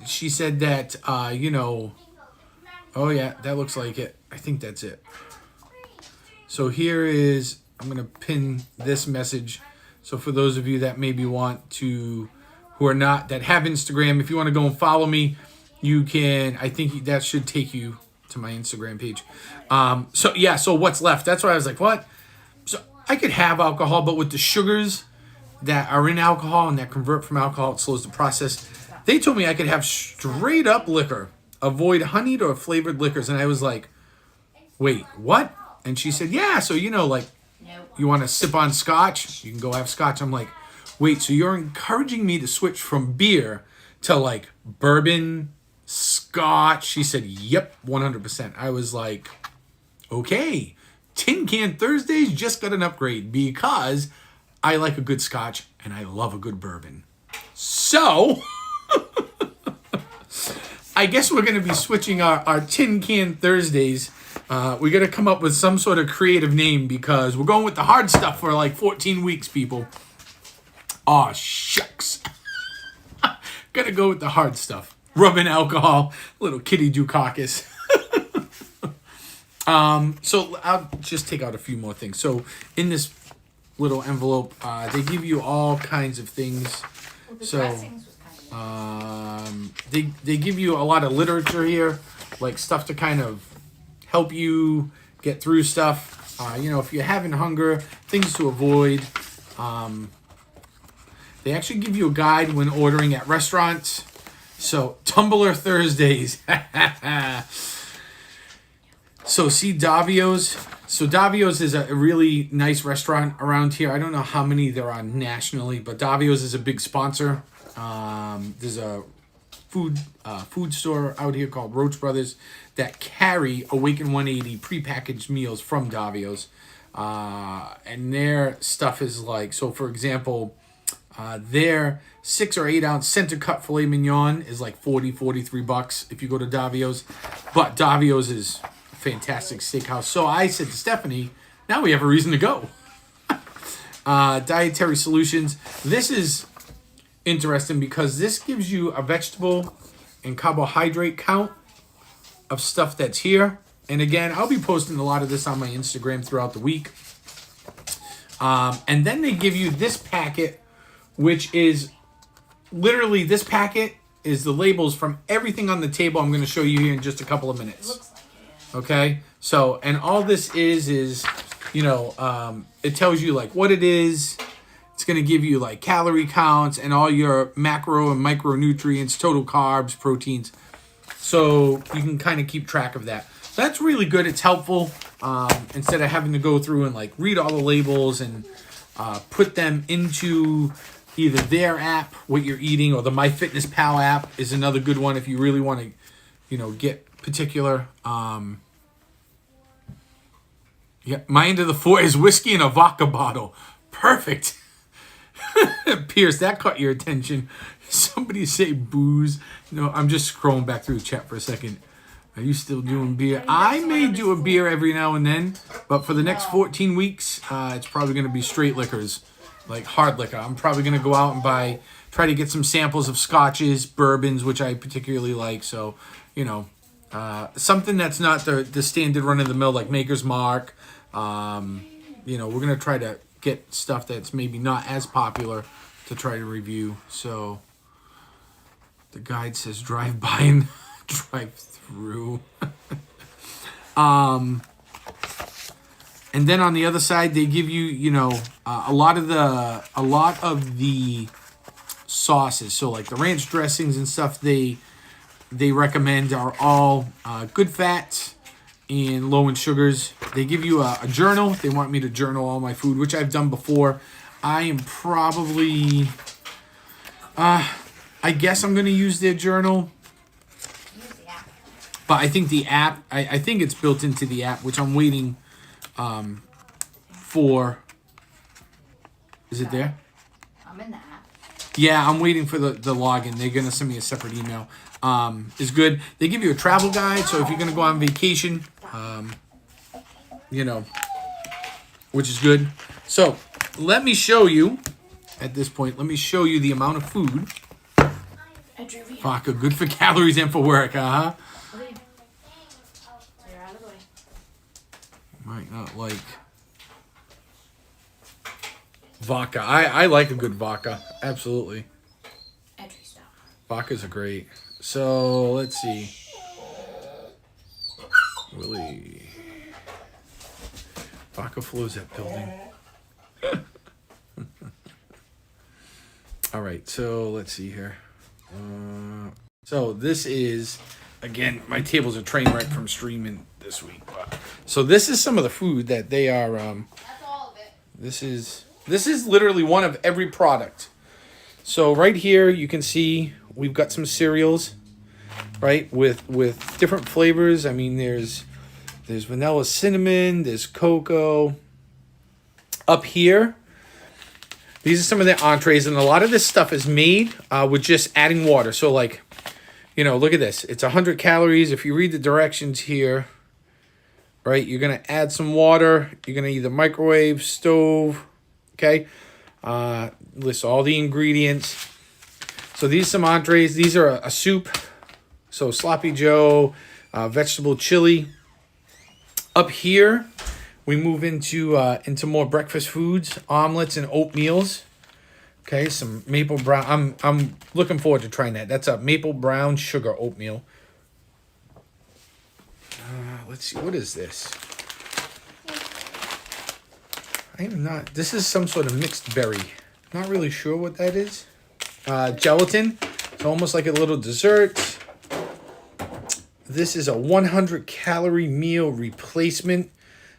She said that, oh yeah, that looks like it. I think that's it. So here is, I'm going to pin this message. So for those of you that maybe want to, that have Instagram, if you want to go and follow me, you can. I think that should take you to my Instagram page. So what's left? That's why I was like, what? So I could have alcohol, but with the sugars that are in alcohol and that convert from alcohol, it slows the process. They told me I could have straight up liquor, avoid honeyed or flavored liquors. And I was like, wait, what? And she said, yeah, so nope. You want to sip on scotch? You can go have scotch. I'm like, wait, so you're encouraging me to switch from beer to bourbon, scotch? She said, yep, 100%. I was like, okay, Tin Can Thursdays just got an upgrade because I like a good scotch and I love a good bourbon. So I guess we're going to be switching our Tin Can Thursdays We got to come up with some sort of creative name because we're going with the hard stuff for like 14 weeks, people. Aw, shucks. Gotta go with the hard stuff. Rubbing alcohol, little kitty Dukakis. So I'll just take out a few more things. So in this little envelope, they give you all kinds of things. Well, the So, dressings was kind of they give you a lot of literature here, like stuff to kind of help you get through stuff. You know, if you're having hunger, things to avoid. They actually give you a guide when ordering at restaurants. So, Tumbler Thursdays. So, see Davio's. So, Davio's is a really nice restaurant around here. I don't know how many there are nationally, but Davio's is a big sponsor. There's a food store out here called Roach Brothers that carry Awaken 180 prepackaged meals from Davio's. And their stuff is like, so for example, their 6 or 8 ounce center cut filet mignon is like $43 if you go to Davio's. But Davio's is a fantastic steakhouse. So I said to Stephanie, now we have a reason to go. Dietary Solutions. This is interesting because this gives you a vegetable and carbohydrate count of stuff that's here. And again, I'll be posting a lot of this on my Instagram throughout the week. And then they give you this packet, which is literally, this packet is the labels from everything on the table I'm going to show you here in just a couple of minutes. looks like it. Okay? So, and all this is, you know, it tells you like what it is. It's going to give you like calorie counts and all your macro and micronutrients, total carbs, proteins. So you can kind of keep track of that. That's really good. It's helpful. Instead of having to go through and like read all the labels and put them into either their app, what you're eating, or the MyFitnessPal app is another good one if you really want to, you know, get particular. Yeah, my end of the 4 is whiskey in a vodka bottle. Perfect. Pierce, that caught your attention. Somebody say booze. No, I'm just scrolling back through the chat for a second. Are you still doing beer? I may do a beer every now and then, but for the next 14 weeks, it's probably going to be straight liquors, like hard liquor. I'm probably going to go out and try to get some samples of scotches, bourbons, which I particularly like. So, you know, something that's not the standard run-of-the-mill like Maker's Mark. You know, we're going to try to get stuff that's maybe not as popular to try to review. So the guide says drive by and drive through. And then on the other side they give you, you know, a lot of the sauces. So like the ranch dressings and stuff they recommend are all good fats and low in sugars. They give you a journal. They want me to journal all my food, which I've done before. I am probably, I guess I'm going to use their journal. Use the app. But I think the app, I think it's built into the app, which I'm waiting for. Is it there? I'm in the app. Yeah, I'm waiting for the login. They're going to send me a separate email. Is good. They give you a travel guide, so if you're going to go on vacation, you know, which is good. So let me show you, at this point, let me show you the amount of food. Vodka, good for calories and for work, huh? Okay. You're out of the way. Might not like vodka. I like a good vodka. Absolutely. Entry stop. Vodkas are great. So, let's see. Willie. Vodka flows that building. All right, so let's see here. So this is, again, my table's a train wreck from streaming this week. So this is some of the food that they are. That's all of it. This is literally one of every product. So right here you can see we've got some cereals, right, with different flavors. I mean, there's vanilla cinnamon, there's cocoa. Up here, these are some of the entrees, and a lot of this stuff is made with just adding water. So like, you know, look at this. It's 100 calories. If you read the directions here, right? You're going to add some water. You're going to either microwave, stove, okay? List all the ingredients. So these are some entrees. These are a soup. So Sloppy Joe, vegetable chili. Up here, we move into more breakfast foods, omelets and oatmeals. Okay, some maple brown. I'm looking forward to trying that. That's a maple brown sugar oatmeal. Let's see, what is this? I am not. This is some sort of mixed berry. Not really sure what that is. Gelatin. It's almost like a little dessert. This is a 100 calorie meal replacement.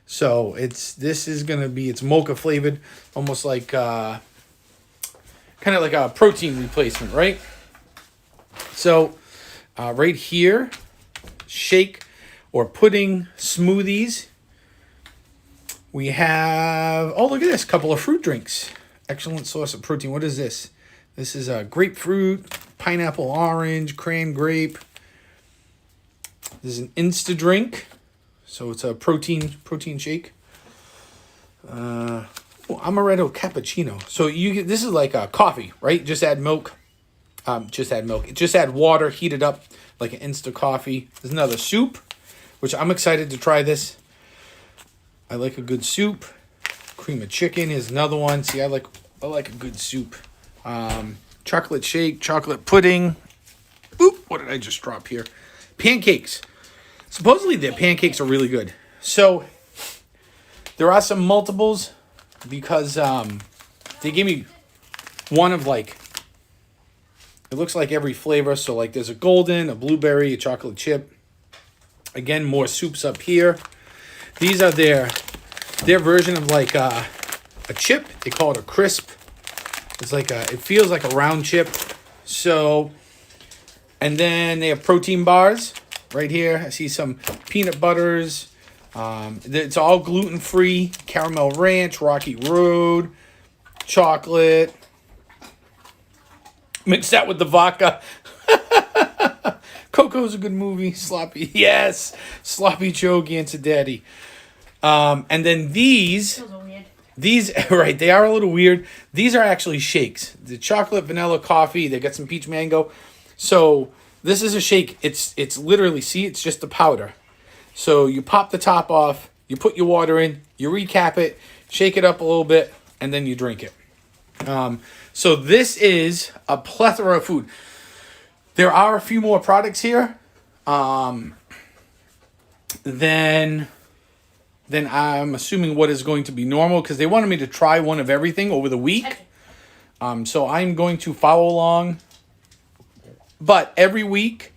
So this is gonna be, it's mocha flavored, almost like kind of like a protein replacement, right? So right here, shake or pudding smoothies. We have, oh, look at this, couple of fruit drinks. Excellent source of protein. What is this? This is a grapefruit, pineapple, orange, cran grape. This is an Insta drink. So it's a protein shake. Amaretto cappuccino. So this is like a coffee, right? Just add milk. Just add water, heat it up like an Insta coffee. There's another soup, which I'm excited to try this. I like a good soup. Cream of chicken is another one. See, I like a good soup. Chocolate shake, chocolate pudding. Oop, what did I just drop here? Pancakes. Supposedly their pancakes are really good. So there are some multiples because they gave me one of like, it looks like every flavor. So like there's a golden, a blueberry, a chocolate chip. Again, more soups up here. These are their version of like a chip. They call it a crisp. It's like it feels like a round chip. So, and then they have protein bars right here. I see some peanut butters. It's all gluten-free. Caramel Ranch, Rocky Road, chocolate. Mix that with the vodka. Coco's a good movie. Sloppy, yes. Sloppy Joe Daddy. And then these, right, they are a little weird. These are actually shakes. The chocolate vanilla coffee. They got some peach mango. So this is a shake. It's literally, see, it's just the powder. So you pop the top off. You put your water in. You recap it. Shake it up a little bit. And then you drink it. So this is a plethora of food. There are a few more products here. Then I'm assuming what is going to be normal because they wanted me to try one of everything over the week. So I'm going to follow along. But every week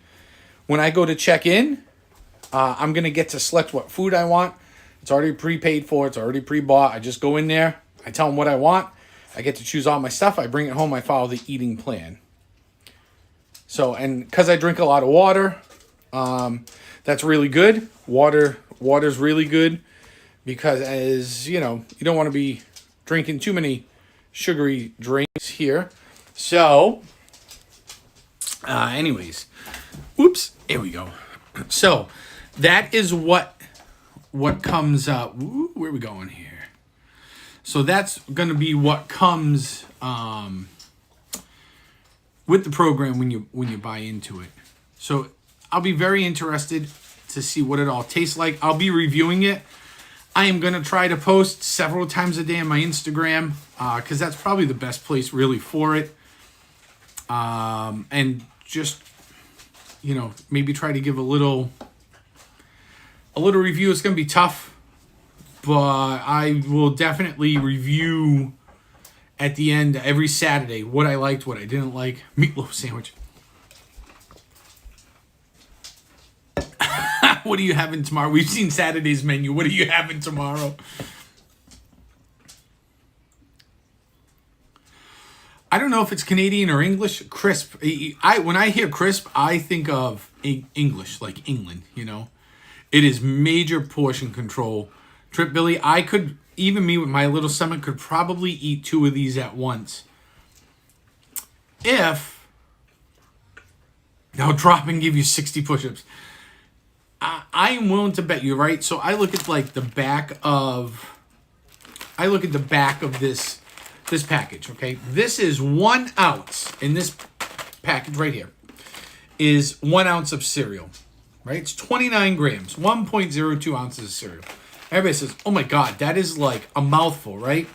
when I go to check in, I'm going to get to select what food I want. It's already prepaid for. It's already pre-bought. I just go in there. I tell them what I want. I get to choose all my stuff. I bring it home. I follow the eating plan. So, and because I drink a lot of water, that's really good. Water's really good because, as you know, you don't want to be drinking too many sugary drinks here. So, anyways, whoops, here we go. So, that is what comes up. Where are we going here? So that's going to be what comes with the program when you buy into it. So I'll be very interested to see what it all tastes like. I'll be reviewing it. I am going to try to post several times a day on my Instagram because that's probably the best place really for it. And just, you know, maybe try to give a little review. It's going to be tough. But I will definitely review at the end every Saturday what I liked, what I didn't like. Meatloaf sandwich. What are you having tomorrow? We've seen Saturday's menu. What are you having tomorrow? I don't know if it's Canadian or English. Crisp. When I hear crisp, I think of English, like England, you know. It is major portion control. Trip Billy, even me with my little stomach could probably eat 2 of these at once. Now drop and give you 60 push-ups. I am willing to bet you, right? So I look at like the back of this package, okay? This is 1 ounce in this package right here is 1 ounce of cereal, right? It's 29 grams, 1.02 ounces of cereal. Everybody says, oh my God, that is like a mouthful, right?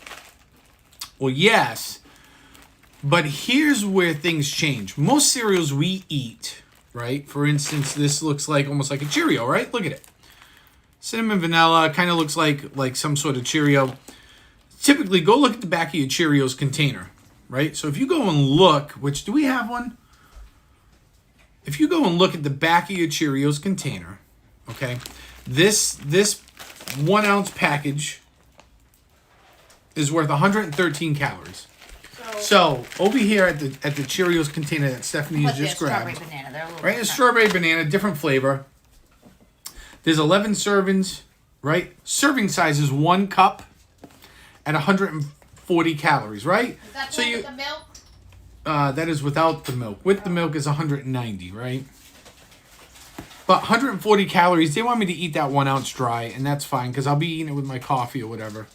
Well, yes, but here's where things change. Most cereals we eat, right? For instance, this looks like almost like a Cheerio, right? Look at it. Cinnamon vanilla, kind of looks like some sort of Cheerio. Typically, go look at the back of your Cheerios container, right? So if you go and look, which do we have one? If you go and look at the back of your Cheerios container, okay, this 1 ounce package is worth 113 calories. So over here at the Cheerios container that Stephanie has just grabbed, strawberry banana. They're a little right? A different. strawberry banana, different flavor. There's 11 servings, right? Serving size is 1 cup at 140 calories, right? Is that So one you with the milk? that is without the milk. With the milk is 190, right? But 140 calories. They want me to eat that 1 ounce dry, and that's fine because I'll be eating it with my coffee or whatever.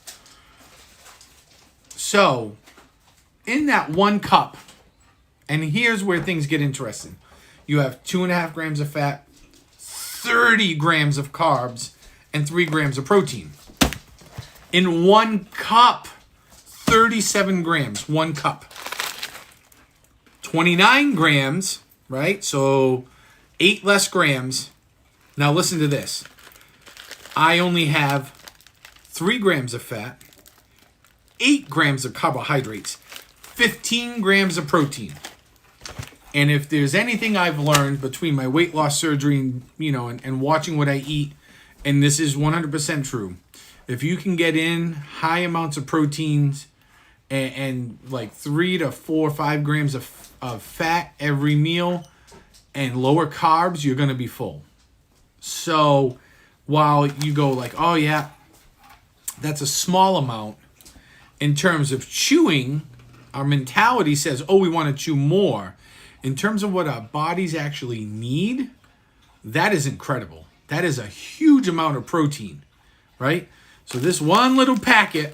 So, in that 1 cup, and here's where things get interesting. You have 2.5 grams of fat, 30 grams of carbs, and 3 grams of protein. In 1 cup, 37 grams, 1 cup. 29 grams, right? So 8 less grams. Now listen to this. I only have 3 grams of fat, 8 grams of carbohydrates, 15 grams of protein. And if there's anything I've learned between my weight loss surgery and, and watching what I eat, and this is 100% true, if you can get in high amounts of proteins and like 3 to 4 or 5 grams of fat every meal and lower carbs, you're going to be full. So while you go like, oh yeah, that's a small amount, in terms of chewing, our mentality says, oh, we want to chew more. In terms of what our bodies actually need, that is incredible. That is a huge amount of protein, right? So this one little package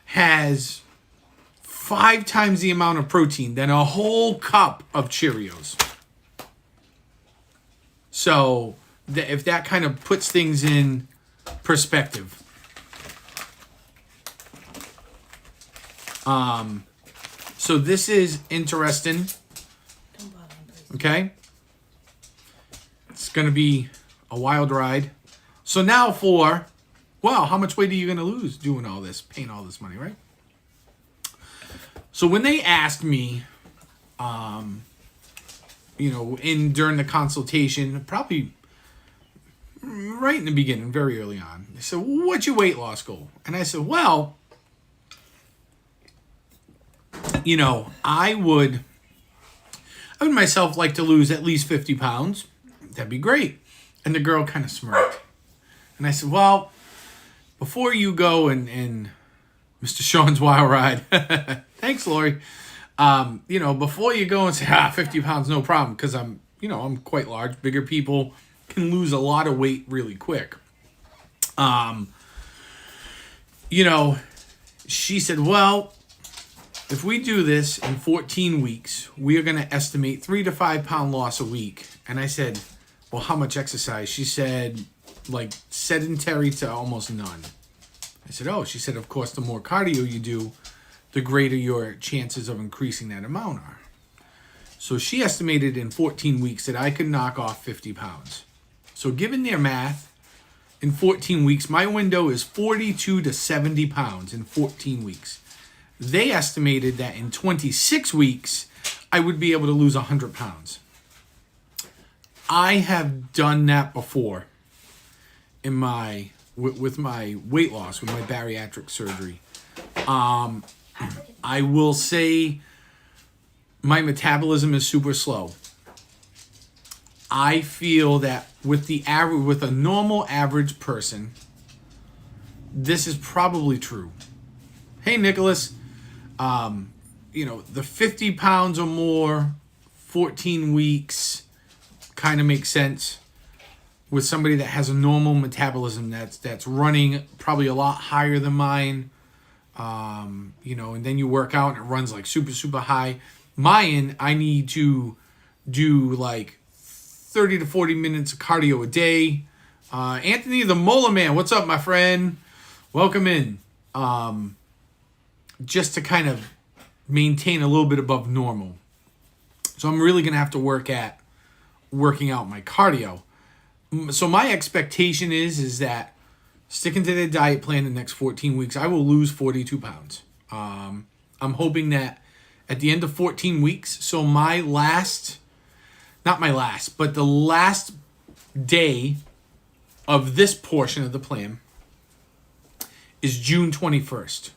has 5 times the amount of protein than a whole cup of Cheerios. So if that kind of puts things in perspective. So this is interesting. Okay? It's going to be a wild ride. So now how much weight are you going to lose doing all this, paying all this money, right? So when they asked me, during the consultation, probably right in the beginning, very early on, they said, what's your weight loss goal? And I said, well, I would myself like to lose at least 50 pounds. That'd be great. And the girl kind of smirked. And I said, well, before you go and Mr. Sean's Wild Ride, thanks, Lori. Before you go and say, 50 pounds, no problem, because I'm quite large. Bigger people can lose a lot of weight really quick. She said, well, if we do this in 14 weeks, we are going to estimate 3 to 5 pound loss a week. And I said, well, how much exercise? She said, like sedentary to almost none. I said, oh, she said, of course, the more cardio you do, the greater your chances of increasing that amount are. So she estimated in 14 weeks that I could knock off 50 pounds. So given their math, in 14 weeks, my window is 42 to 70 pounds in 14 weeks. They estimated that in 26 weeks, I would be able to lose 100 pounds. I have done that before in with my weight loss, with my bariatric surgery. I will say my metabolism is super slow. I feel that with a normal average person, this is probably true. Hey, Nicholas, the 50 pounds or more, 14 weeks, kind of makes sense with somebody that has a normal metabolism that's running probably a lot higher than mine. You know, and then you work out and it runs like super, super high. Mine, I need to do like 30 to 40 minutes of cardio a day. Anthony the Mola Man, what's up, my friend? Welcome in. Just to kind of maintain a little bit above normal. So I'm really going to have to work at working out my cardio. So my expectation is that sticking to the diet plan the next 14 weeks, I will lose 42 pounds. I'm hoping that at the end of 14 weeks, so the last day of this portion of the plan is June 21st.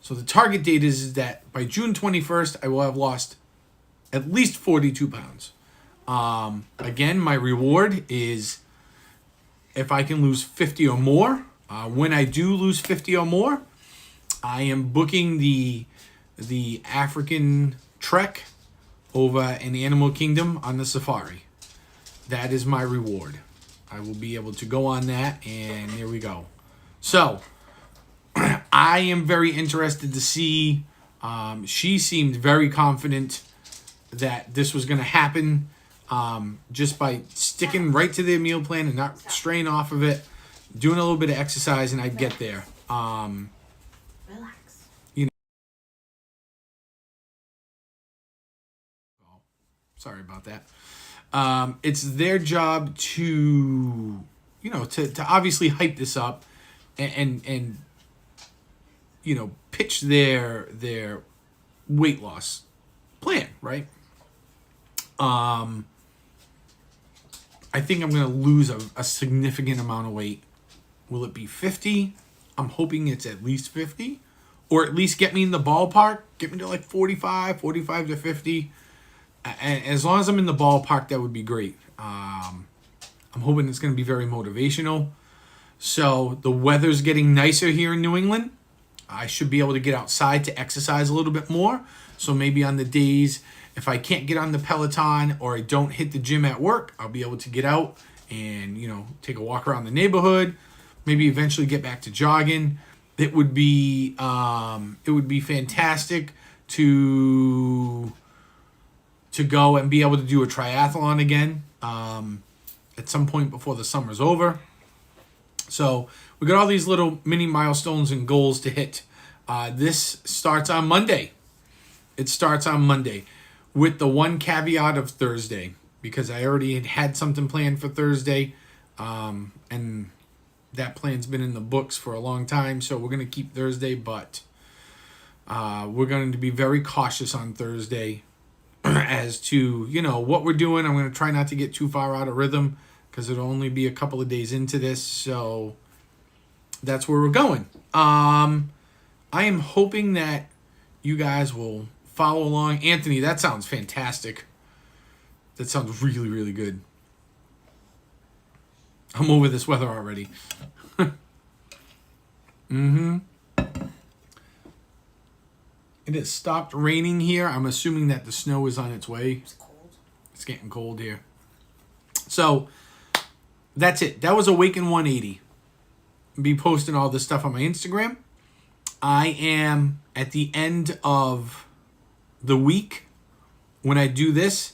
So the target date is that by June 21st, I will have lost at least 42 pounds. Again, my reward is if I can lose 50 or more. When I do lose 50 or more, I am booking the African trek over in the Animal Kingdom on the safari. That is my reward. I will be able to go on that, and there we go. So, I am very interested to see. She seemed very confident that this was going to happen just by sticking right to the meal plan and not straying off of it, doing a little bit of exercise, and I'd get there. Relax. You know. Oh, sorry about that. It's their job to, you know, to obviously hype this up and you know, pitch their weight loss plan, right? I think I'm going to lose a significant amount of weight. Will it be 50? I'm hoping it's at least 50. Or at least get me in the ballpark. Get me to like 45 to 50. And as long as I'm in the ballpark, that would be great. I'm hoping it's going to be very motivational. So the weather's getting nicer here in New England. I should be able to get outside to exercise a little bit more. So maybe on the days, if I can't get on the Peloton or I don't hit the gym at work, I'll be able to get out and, you know, take a walk around the neighborhood. Maybe eventually get back to jogging. It would be fantastic to go and be able to do a triathlon again at some point before the summer's over. So we got all these little mini milestones and goals to hit. This starts on Monday. It starts on Monday with the one caveat of Thursday, because I already had something planned for Thursday, and that plan's been in the books for a long time, so we're going to keep Thursday, but we're going to be very cautious on Thursday as to, you know, what we're doing. I'm going to try not to get too far out of rhythm because it'll only be a couple of days into this, so that's where we're going. I am hoping that you guys will follow along. Anthony, that sounds fantastic. That sounds really, really good. I'm over this weather already. Mm-hmm. It has stopped raining here. I'm assuming that the snow is on its way. It's cold. It's getting cold here. So, that's it. That was Awaken 180. I'll be posting all this stuff on my Instagram. I am at the end of the week when I do this,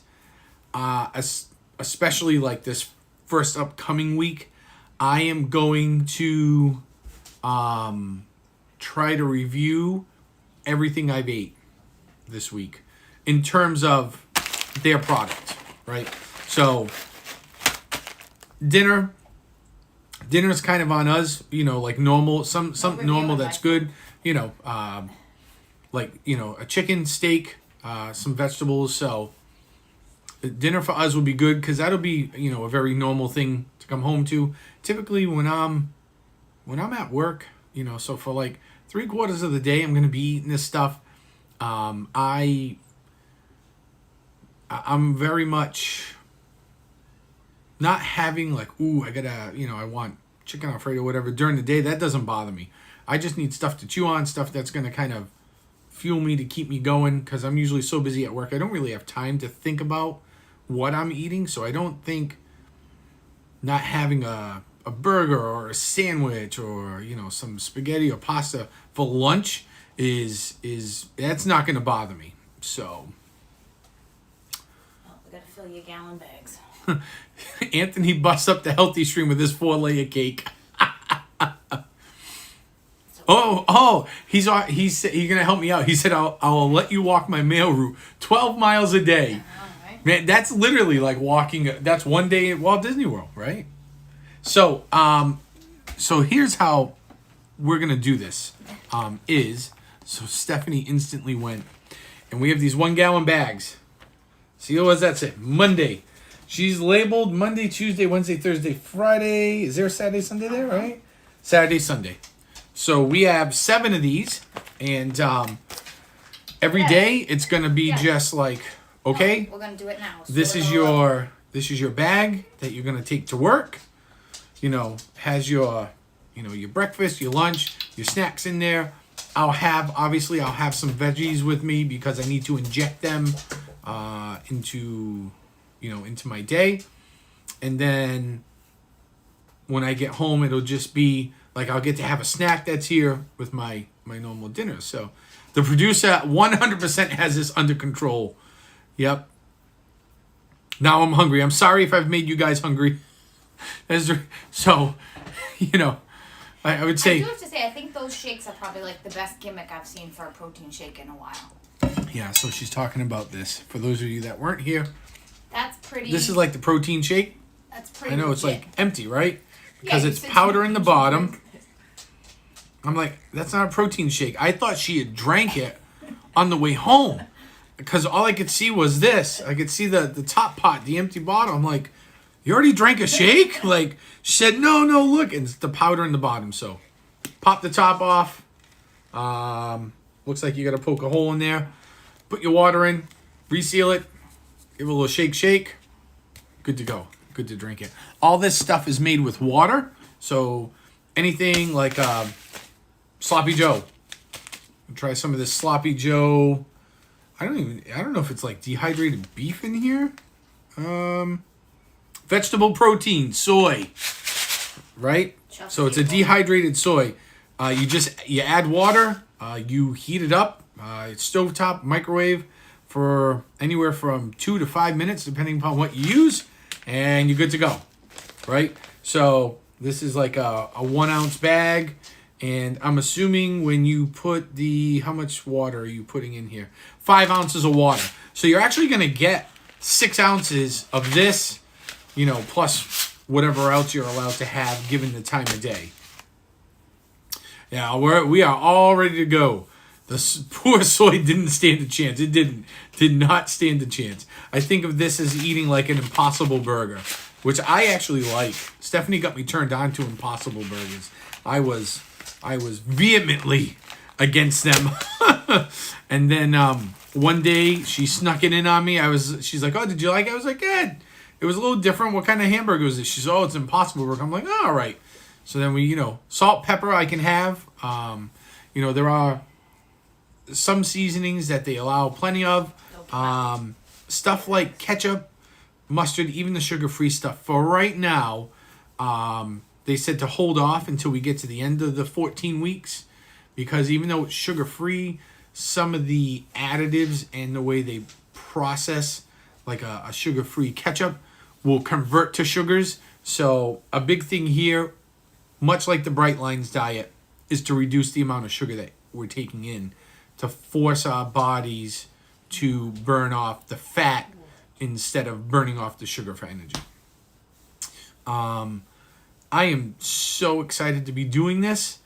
especially like this first upcoming week, I am going to try to review everything I've ate this week in terms of their product, right? So dinner's kind of on us, you know, like normal, some normal that's good, you know, like, you know, a chicken, steak, some vegetables. So dinner for us will be good because that'll be, you know, a very normal thing to come home to. Typically when I'm at work, you know, so for like 3/4 of the day, I'm going to be eating this stuff. I'm very much not having like, ooh, I gotta, you know, I want chicken Alfredo or whatever during the day. That doesn't bother me. I just need stuff to chew on, stuff that's going to kind of fuel me to keep me going because I'm usually so busy at work. I don't really have time to think about what I'm eating. So I don't think not having a burger or a sandwich or, you know, some spaghetti or pasta for lunch is that's not going to bother me. So Oh, we gotta fill your gallon bags. Anthony busts up the healthy stream with his 4-layer cake. He's gonna help me out. He said I'll let you walk my mail route 12 miles a day. Alright. Man, that's literally like walking. That's one day at Walt Disney World, right? So here's how we're gonna do this. So Stephanie instantly went, and we have these 1-gallon bags. See, what does that say? Monday. She's labeled Monday, Tuesday, Wednesday, Thursday, Friday. Is there a Saturday, Sunday there, right? Saturday, Sunday. So we have 7 of these, and every day it's gonna be just like, okay, We're gonna do it now. this is your bag that you're gonna take to work. You know, has your your breakfast, your lunch, your snacks in there. I'll have some veggies with me because I need to inject them into my day. And then when I get home, it'll just be like I'll get to have a snack that's here with my normal dinner. So the producer 100% has this under control. Yep. Now I'm hungry. I'm sorry if I've made you guys hungry. So, I would say... I do have to say, I think those shakes are probably like the best gimmick I've seen for a protein shake in a while. Yeah, so she's talking about this. For those of you that weren't here, That's pretty... this is like the protein shake. That's pretty I know it's legit. like empty, right? Because Yeah, it's powder in the bottom. I'm like, that's not a protein shake. I thought she had drank it on the way home. Because all I could see was this. I could see the top pot, the empty bottle. I'm like, you already drank a shake? Like, she said, no, look. And it's the powder in the bottom. So, pop the top off. Looks like you got to poke a hole in there. Put your water in. Reseal it. Give it a little shake. Good to go. Good to drink it. All this stuff is made with water. So, anything like Sloppy Joe. Try some of this Sloppy Joe. I don't know if it's like dehydrated beef in here. Vegetable protein, soy, right? So it's a dehydrated soy. You add water, you heat it up, it's stovetop, microwave for anywhere from 2 to 5 minutes, depending upon what you use, and you're good to go, right? So this is like a 1 ounce bag, and I'm assuming when you put how much water are you putting in here? 5 ounces of water. So you're actually going to get 6 ounces of this, plus whatever else you're allowed to have given the time of day. Yeah, we are all ready to go. The poor soy didn't stand a chance. It did not stand a chance. I think of this as eating like an Impossible Burger, which I actually like. Stephanie got me turned on to Impossible Burgers. I was vehemently against them. And then one day she snuck it in on me. She's like, "Oh, did you like it?" I was like, "Yeah, it was a little different. What kind of hamburger was it?" She said, "Oh, it's Impossible Burger." I'm like, "Oh, all right." So then we, salt, pepper I can have. There are some seasonings that they allow plenty of. Stuff like ketchup, mustard, even the sugar-free stuff. For right now, they said to hold off until we get to the end of the 14 weeks. Because even though it's sugar-free, some of the additives and the way they process like a sugar-free ketchup will convert to sugars. So a big thing here, much like the Bright Lines diet, is to reduce the amount of sugar that we're taking in to force our bodies to burn off the fat instead of burning off the sugar for energy. I am so excited to be doing this.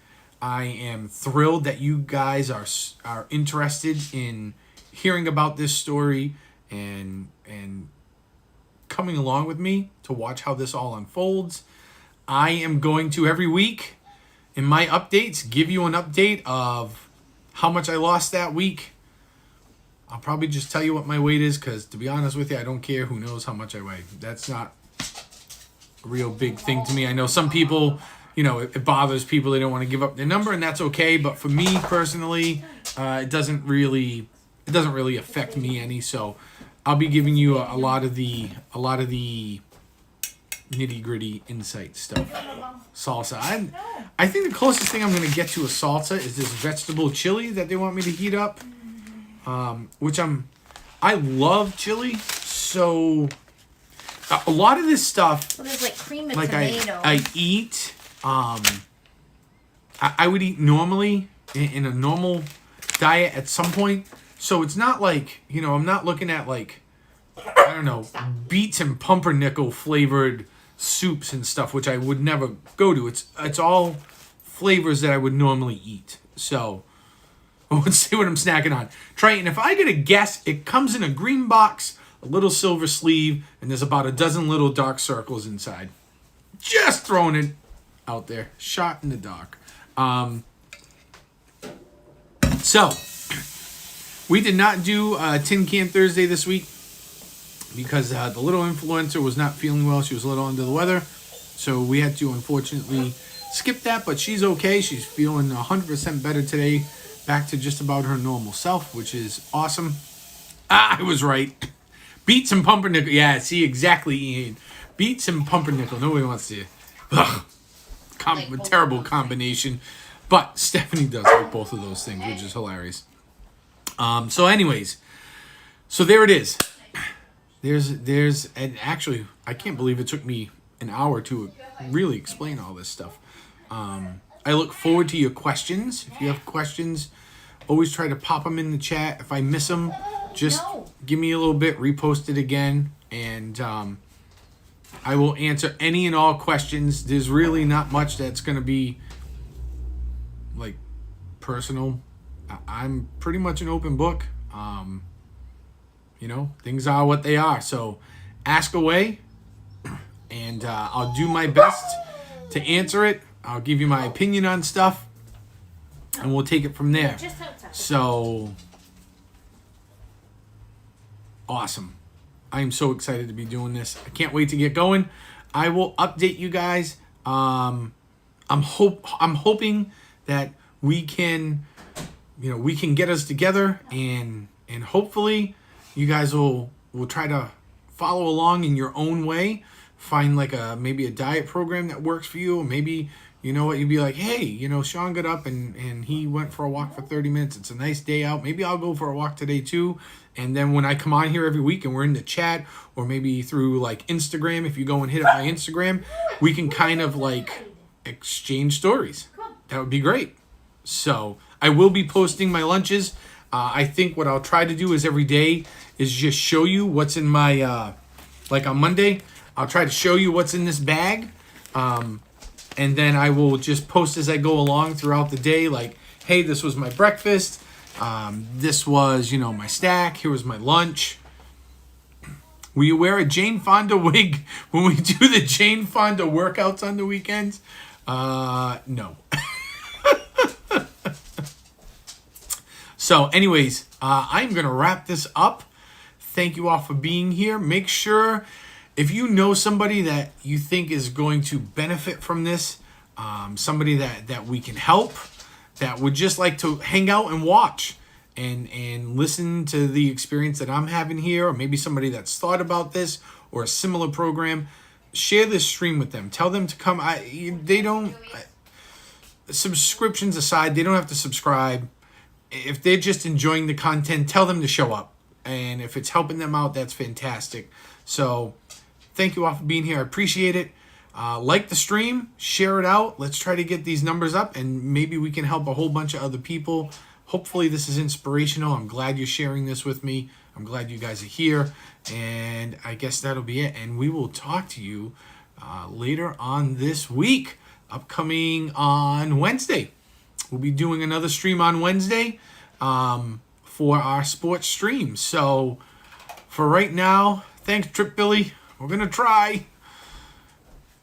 I am thrilled that you guys are interested in hearing about this story and coming along with me to watch how this all unfolds. I am going to every week in my updates give you an update of how much I lost that week. I'll probably just tell you what my weight is because, to be honest with you, I don't care who knows how much I weigh. That's not a real big thing to me. I know some people, it bothers people. They don't want to give up their number, and that's okay. But for me personally, it doesn't really affect me any. So I'll be giving you a lot of the nitty gritty insight stuff. Salsa. I think the closest thing I'm going to get to a salsa is this vegetable chili that they want me to heat up. Which I love chili, so a lot of this stuff. Well, there's like cream and like tomato. I eat. I would eat normally in a normal diet at some point. So it's not like, I'm not looking at like, I don't know, beets and pumpernickel flavored soups and stuff, which I would never go to. It's all flavors that I would normally eat. So let's see what I'm snacking on. Triton, if I get a guess, it comes in a green box, a little silver sleeve, and there's about a dozen little dark circles inside. Just throwing it out there. Shot in the dark. So, we did not do Tin Can Thursday this week because the little influencer was not feeling well. She was a little under the weather. So we had to, unfortunately, skip that. But she's okay. She's feeling 100% better today. Back to just about her normal self, which is awesome. I was right. Beets and pumpernickel. Yeah, see, exactly, Ian. Beets and pumpernickel. Nobody wants to. Ugh. Terrible combination. But Stephanie does like both of those things, which is hilarious. So anyways, so there it is. There's, and actually, I can't believe it took me an hour to really explain all this stuff. I look forward to your questions. If you have questions, always try to pop them in the chat. If I miss them, just give me a little bit, repost it again, and I will answer any and all questions. There's really not much that's going to be like personal. I'm pretty much an open book. Things are what they are. So ask away, and I'll do my best to answer it. I'll give you my opinion on stuff, and we'll take it from there. So awesome. I am so excited to be doing this. I can't wait to get going. I will update you guys. I'm hoping that we can get us together, and hopefully you guys will try to follow along in your own way. Find like maybe a diet program that works for you, or maybe you'd be like, hey, Sean got up and he went for a walk for 30 minutes. It's a nice day out. Maybe I'll go for a walk today too. And then when I come on here every week and we're in the chat, or maybe through like Instagram, if you go and hit up my Instagram, we can kind of like exchange stories. That would be great. So I will be posting my lunches. I think what I'll try to do is every day is just show you what's in my, like on Monday, I'll try to show you what's in this bag. And then I will just post as I go along throughout the day. Like, hey, this was my breakfast. This was, my snack. Here was my lunch. Will you wear a Jane Fonda wig when we do the Jane Fonda workouts on the weekends? No. So anyways, I'm going to wrap this up. Thank you all for being here. Make sure if you know somebody that you think is going to benefit from this, somebody that we can help, that would just like to hang out and watch and listen to the experience that I'm having here, or maybe somebody that's thought about this or a similar program, share this stream with them. Tell them to come. Subscriptions aside, they don't have to subscribe. If they're just enjoying the content, tell them to show up. And if it's helping them out, that's fantastic. So thank you all for being here. I appreciate it. Like the stream, share it out. Let's try to get these numbers up, and maybe we can help a whole bunch of other people. Hopefully this is inspirational. I'm glad you're sharing this with me. I'm glad you guys are here. And I guess that'll be it. And we will talk to you later on this week. Upcoming on Wednesday. We'll be doing another stream on Wednesday for our sports stream. So for right now, thanks, Trip Billy. We're going to try.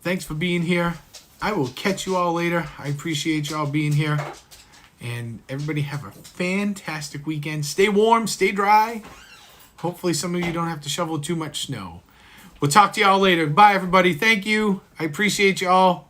Thanks for being here. I will catch you all later. I appreciate y'all being here. And everybody have a fantastic weekend. Stay warm, stay dry. Hopefully some of you don't have to shovel too much snow. We'll talk to y'all later. Bye, everybody. Thank you. I appreciate y'all.